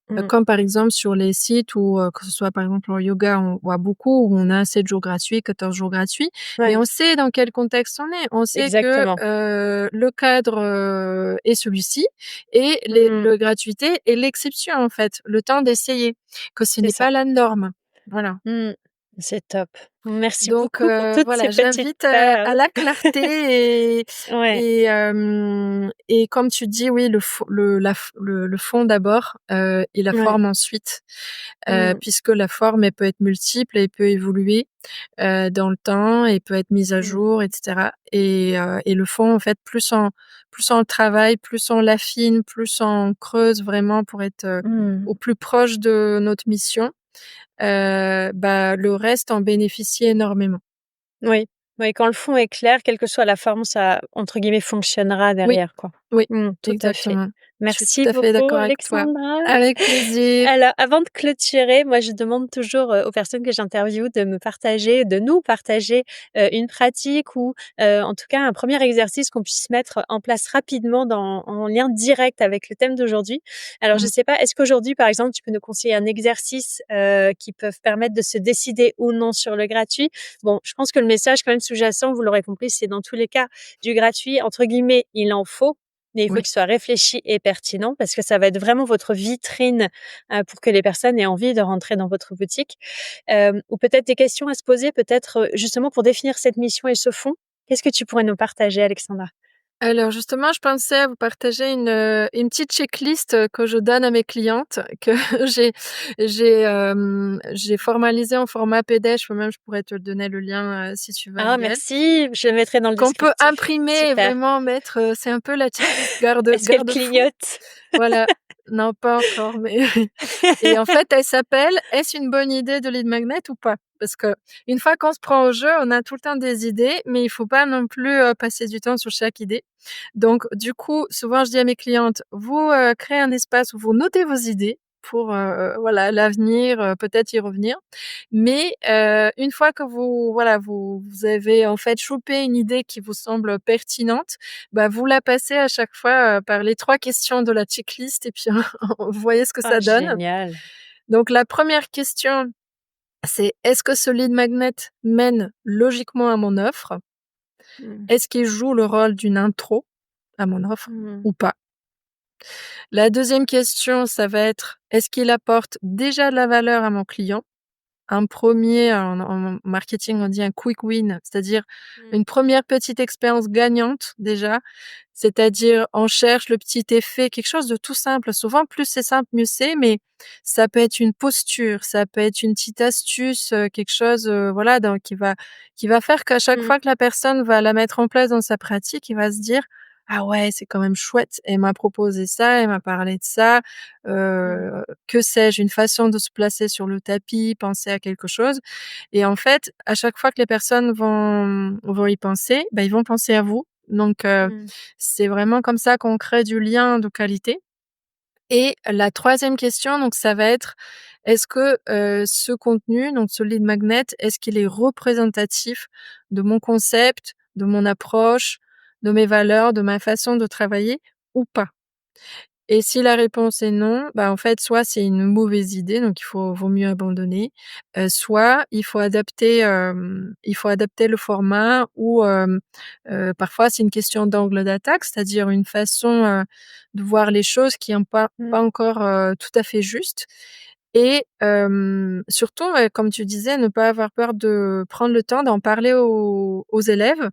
Mmh. Comme par exemple sur les sites où, que ce soit par exemple en yoga, on voit beaucoup où on a 7 jours gratuits, 14 jours gratuits, mais Ouais, on sait dans quel contexte on est. On sait que, exactement. le cadre, est celui-ci et Mmh. le gratuité est l'exception en fait, le temps d'essayer, que ce C'est n'est ça. pas la norme. Voilà. Mmh. C'est top. Merci Donc beaucoup pour toutes ces voilà, petites j'invite, perles. à la clarté Ouais. et comme tu dis, oui, le fond d'abord, et la Ouais. forme ensuite, Mmh. puisque la forme, elle peut être multiple et peut évoluer, dans le temps et peut être mise à Mmh. jour et cetera et le fond, en fait, plus on le travaille, plus on l'affine, plus on creuse vraiment pour être, Mmh. au plus proche de notre mission, bah, le reste en bénéficie énormément. Oui, oui, quand le fond est clair, quelle que soit la forme, ça, entre guillemets, «fonctionnera» Oui, derrière, quoi. oui, Mmh, tout à fait. exactement. Je suis tout Merci à fait beaucoup, d'accord avec toi. Alexandra. Avec plaisir. Alors, avant de clôturer, moi, je demande toujours, aux personnes que j'interviewe de nous partager, une pratique ou, en tout cas, un premier exercice qu'on puisse mettre en place rapidement en lien direct avec le thème d'aujourd'hui. Alors, je Mmh. sais pas, est-ce qu'aujourd'hui, par exemple, tu peux nous conseiller un exercice, qui peuvent permettre de se décider ou non sur le gratuit? Bon, je pense que le message quand même sous-jacent, vous l'aurez compris, c'est dans tous les cas du gratuit, entre guillemets, «il en faut», mais il faut Oui. qu'il soit réfléchi et pertinent parce que ça va être vraiment votre vitrine, pour que les personnes aient envie de rentrer dans votre boutique. Ou peut-être des questions à se poser, peut-être, justement pour définir cette mission et ce fond. Qu'est-ce que tu pourrais nous partager, Alexandra? Alors justement, je pensais à vous partager une petite checklist, que je donne à mes clientes, que j'ai formalisée en format PDF. Je pourrais te donner le lien, si tu veux, Ah Engel. merci, je le mettrai dans le Qu'on peut descriptif. imprimer et Super. vraiment mettre, c'est un peu la checklist Est-ce qu'elle garde-fou. clignote? Voilà. Non, pas encore, mais et en fait, elle s'appelle: «Est-ce une bonne idée de lead magnet ou pas?» Parce qu'une fois qu'on se prend au jeu, on a tout le temps des idées, mais il faut pas non plus, passer du temps sur chaque idée. Donc du coup, souvent je dis à mes clientes: «Vous, créez un espace où vous notez vos idées pour, voilà, l'avenir, peut-être y revenir. Mais, une fois que vous avez en fait chopé une idée qui vous semble pertinente, bah, vous la passez à chaque fois, par les 3 questions de la checklist et puis vous voyez ce que Ah ça donne. génial. Donc la première question, c'est: «Est-ce que ce lead magnet mène logiquement à mon offre? Mmh. Est-ce qu'il joue le rôle d'une intro à mon offre Mmh. ou pas?» La deuxième question, ça va être: «Est-ce qu'il apporte déjà de la valeur à mon client?» un premier en marketing, on dit un quick win, c'est-à-dire Mmh. une première petite expérience gagnante déjà. C'est-à-dire, on cherche le petit effet, quelque chose de tout simple. Souvent, plus c'est simple, mieux c'est, mais ça peut être une posture, ça peut être une petite astuce, quelque chose, voilà, donc qui va faire qu'à chaque Mmh. fois que la personne va la mettre en place dans sa pratique, il va se dire: «Ah ouais, c'est quand même chouette, elle m'a proposé ça, elle m'a parlé de ça, Mmh. que sais-je, une façon de se placer sur le tapis, penser à quelque chose». Et en fait, à chaque fois que les personnes vont y penser, bah, ils vont penser à vous. Donc Mmh. c'est vraiment comme ça qu'on crée du lien de qualité. Et la troisième question, donc ça va être: est-ce que, ce contenu, donc ce lead magnet, est-ce qu'il est représentatif de mon concept, de mon approche, de mes valeurs, de ma façon de travailler ou pas? Et si la réponse est non, bah, en fait, soit c'est une mauvaise idée, donc vaut mieux abandonner, soit il faut adapter le format ou parfois c'est une question d'angle d'attaque, c'est-à-dire une façon, de voir les choses qui est pas Mmh. encore, tout à fait juste. Et surtout, comme tu disais, ne pas avoir peur de prendre le temps d'en parler aux élèves.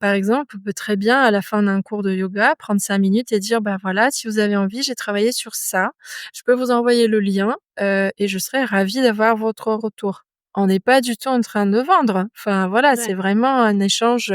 Par exemple, on peut très bien, à la fin d'un cours de yoga, prendre 5 minutes et dire: «Bah, voilà, si vous avez envie, j'ai travaillé sur ça. Je peux vous envoyer le lien, et je serais ravie d'avoir votre retour». On n'est pas du tout en train de vendre. Enfin, voilà, c'est Ouais. vraiment un échange,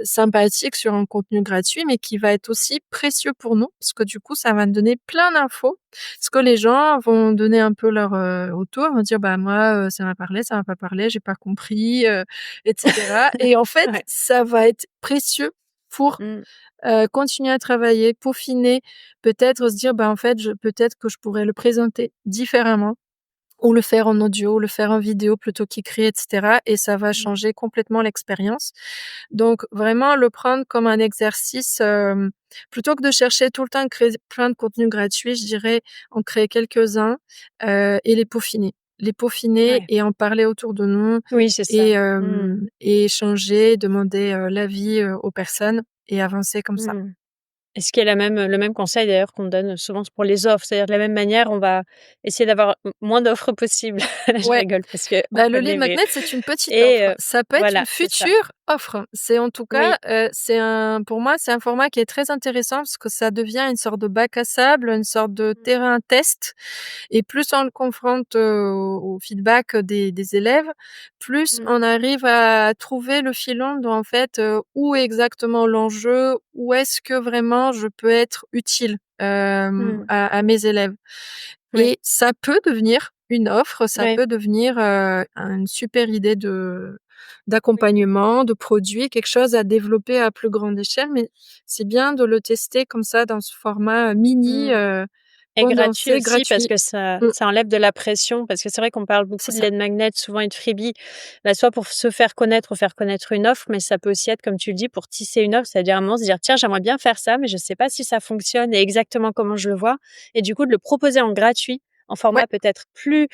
sympathique sur un contenu gratuit, mais qui va être aussi précieux pour nous, parce que du coup, ça va nous donner plein d'infos. Parce que les gens vont donner un peu leur, retour, vont dire: «Bah, moi, ça m'a parlé, ça m'a pas parlé, j'ai pas compris», et cetera. Et en fait, Ouais. ça va être précieux pour, Mmh. continuer à travailler, peaufiner, peut-être se dire: «Bah, en fait, peut-être que je pourrais le présenter différemment». Ou le faire en audio, le faire en vidéo plutôt qu'écrit et cetera, et ça va Mmh. changer complètement l'expérience. Donc vraiment le prendre comme un exercice, plutôt que de chercher tout le temps à créer plein de contenus gratuits, je dirais en créer quelques-uns, et les peaufiner. Les peaufiner Ouais. et en parler autour de nous Oui, c'est ça. Mmh. et échanger, demander, l'avis, aux personnes et avancer comme ça. Mmh. Et ce qui est la même le même conseil d'ailleurs qu'on donne souvent pour les offres. C'est-à-dire de la même manière, on va essayer d'avoir moins d'offres possibles. Je Ouais. rigole parce qu'on Bah, le connaît, lead mais magnet, c'est une petite et offre. Ça peut être voilà, une c'est ça. future offre. C'est en tout Oui. cas, pour moi, c'est un format qui est très intéressant parce que ça devient une sorte de bac à sable, une sorte de Mmh. terrain test, et plus on le confronte, au feedback des élèves, plus Mmh. on arrive à trouver le filon en fait, où est exactement l'enjeu, où est-ce que vraiment je peux être utile, Mmh. à mes élèves. Oui. Et ça peut devenir une offre, ça Ouais. peut devenir, une super idée Oui. d'accompagnement, de produit, quelque chose à développer à plus grande échelle, mais c'est bien de le tester comme ça dans ce format, mini, Mmh. Et gratuit condensé, aussi parce gratuit. que ça Mmh, ça enlève de la pression, parce que c'est vrai qu'on parle beaucoup c'est de ça. lead magnet, souvent et de freebie, bah, soit pour se faire connaître ou faire connaître une offre, mais ça peut aussi être, comme tu le dis, pour tisser une offre. C'est-à-dire à un moment se dire: «Tiens, j'aimerais bien faire ça, mais je ne sais pas si ça fonctionne et exactement comment je le vois», et du coup de le proposer en gratuit, en Ouais, format peut-être plus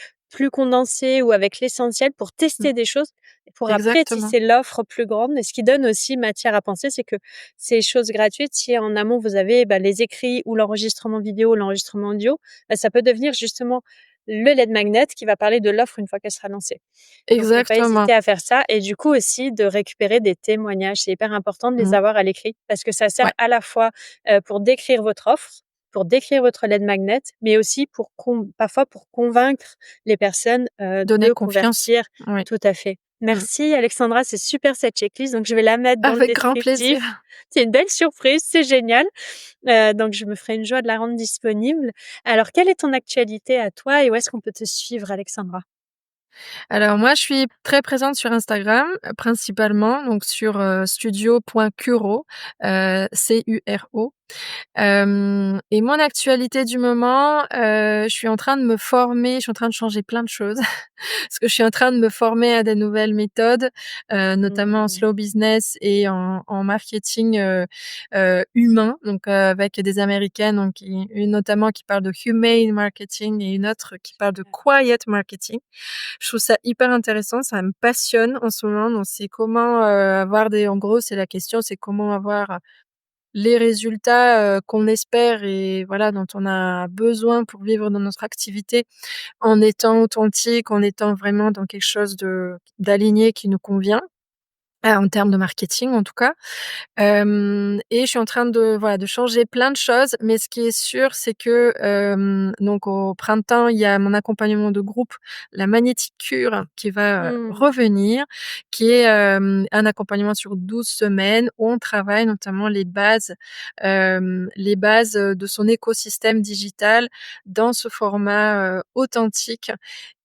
condensé ou avec l'essentiel pour mmh, tester des choses et pour après exactement. tisser l'offre plus grande. Et ce qui donne aussi matière à penser, c'est que ces choses gratuites, si en amont vous avez, bah, les écrits ou l'enregistrement vidéo ou l'enregistrement audio, bah, ça peut devenir justement le lead magnet qui va parler de l'offre une fois qu'elle sera lancée. Donc ne pas Exactement. hésiter à faire ça et du coup aussi de récupérer des témoignages. C'est hyper important de les Mmh, avoir à l'écrit parce que ça sert ouais, à la fois, pour décrire votre offre, pour décrire votre lead magnet, mais aussi pour parfois pour convaincre les personnes, donner de confiance. convertir. Oui, Tout à fait. mmh, Merci Alexandra, c'est super cette checklist, donc je vais la mettre dans le avec grand plaisir. descriptif. C'est une belle surprise, c'est génial. Donc je me ferai une joie de la rendre disponible. Alors quelle est ton actualité à toi et où est-ce qu'on peut te suivre, Alexandra? Alors moi, je suis très présente sur Instagram, principalement, donc sur, studio.curo, Curo. Et mon actualité du moment, je suis en train de me former, je suis en train de changer plein de choses parce que je suis en train de me former à des nouvelles méthodes, notamment en Mmh. slow business et en marketing, humain, donc avec des Américaines, donc une notamment qui parle de humane marketing et une autre qui parle de Super. quiet marketing. Je trouve ça hyper intéressant, ça me passionne en ce moment, donc c'est comment, avoir des en gros, c'est la question, c'est comment avoir les résultats, qu'on espère et voilà, dont on a besoin pour vivre dans notre activité, en étant authentique, en étant vraiment dans quelque chose d'aligné qui nous convient, en termes de marketing en tout cas. Et je suis en train de voilà, de changer plein de choses, mais ce qui est sûr, c'est que, donc au printemps, il y a mon accompagnement de groupe, la magnétique cure, qui va, Mmh. revenir, qui est, un accompagnement sur 12 semaines où on travaille notamment les bases, de son écosystème digital dans ce format, authentique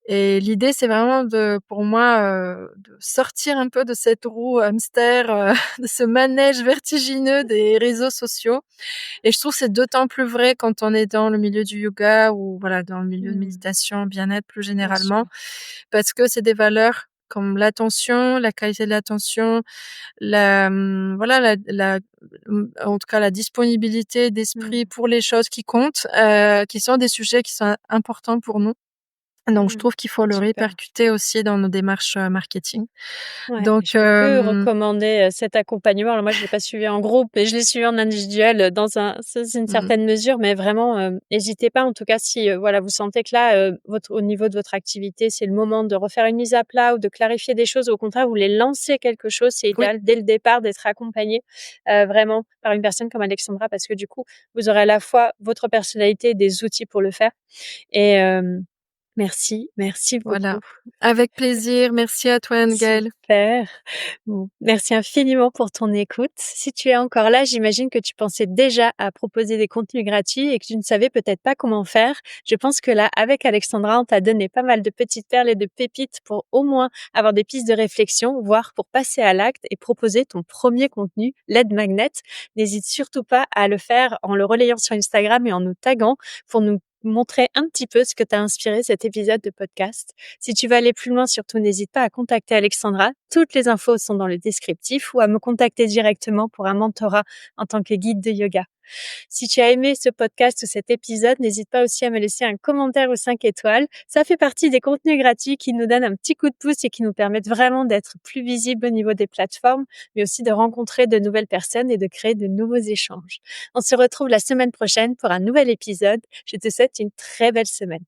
et l'idée, c'est vraiment pour moi, de sortir un peu de cette roue hamster, de ce manège vertigineux des réseaux sociaux et je trouve que c'est d'autant plus vrai quand on est dans le milieu du yoga ou voilà, dans le milieu de Mmh. méditation, bien-être plus Bien sûr. généralement. Parce que c'est des valeurs comme l'attention, la qualité de l'attention, voilà en tout cas la disponibilité d'esprit Mmh. pour les choses qui comptent, qui sont des sujets qui sont importants pour nous. Donc je Mmh. trouve qu'il faut le Super. répercuter aussi dans nos démarches, marketing. Ouais, Donc je peux que recommander, cet accompagnement. Alors moi, je l'ai pas suivi en groupe, mais je l'ai suivi en individuel, dans une mmh, certaine mesure, mais vraiment, hésitez pas en tout cas si, voilà, vous sentez que là, votre au niveau de votre activité, c'est le moment de refaire une mise à plat ou de clarifier des choses, au contraire, vous voulez lancer quelque chose, c'est oui, idéal dès le départ d'être accompagné, vraiment par une personne comme Alexandra parce que du coup, vous aurez à la fois votre personnalité et des outils pour le faire et merci, merci voilà. beaucoup. Avec plaisir. Merci à toi, Anne-Gaëlle. Super. Bon, merci infiniment pour ton écoute. Si tu es encore là, j'imagine que tu pensais déjà à proposer des contenus gratuits et que tu ne savais peut-être pas comment faire. Je pense que là, avec Alexandra, on t'a donné pas mal de petites perles et de pépites pour au moins avoir des pistes de réflexion, voire pour passer à l'acte et proposer ton premier contenu, l'aide magnet. N'hésite surtout pas à le faire en le relayant sur Instagram et en nous taguant pour nous montrer un petit peu ce que t'a inspiré cet épisode de podcast. Si tu veux aller plus loin, surtout n'hésite pas à contacter Alexandra. Toutes les infos sont dans le descriptif ou à me contacter directement pour un mentorat en tant que guide de yoga. Si tu as aimé ce podcast ou cet épisode, n'hésite pas aussi à me laisser un commentaire ou 5 étoiles. Ça fait partie des contenus gratuits qui nous donnent un petit coup de pouce et qui nous permettent vraiment d'être plus visibles au niveau des plateformes, mais aussi de rencontrer de nouvelles personnes et de créer de nouveaux échanges. On se retrouve la semaine prochaine pour un nouvel épisode. Je te souhaite une très belle semaine.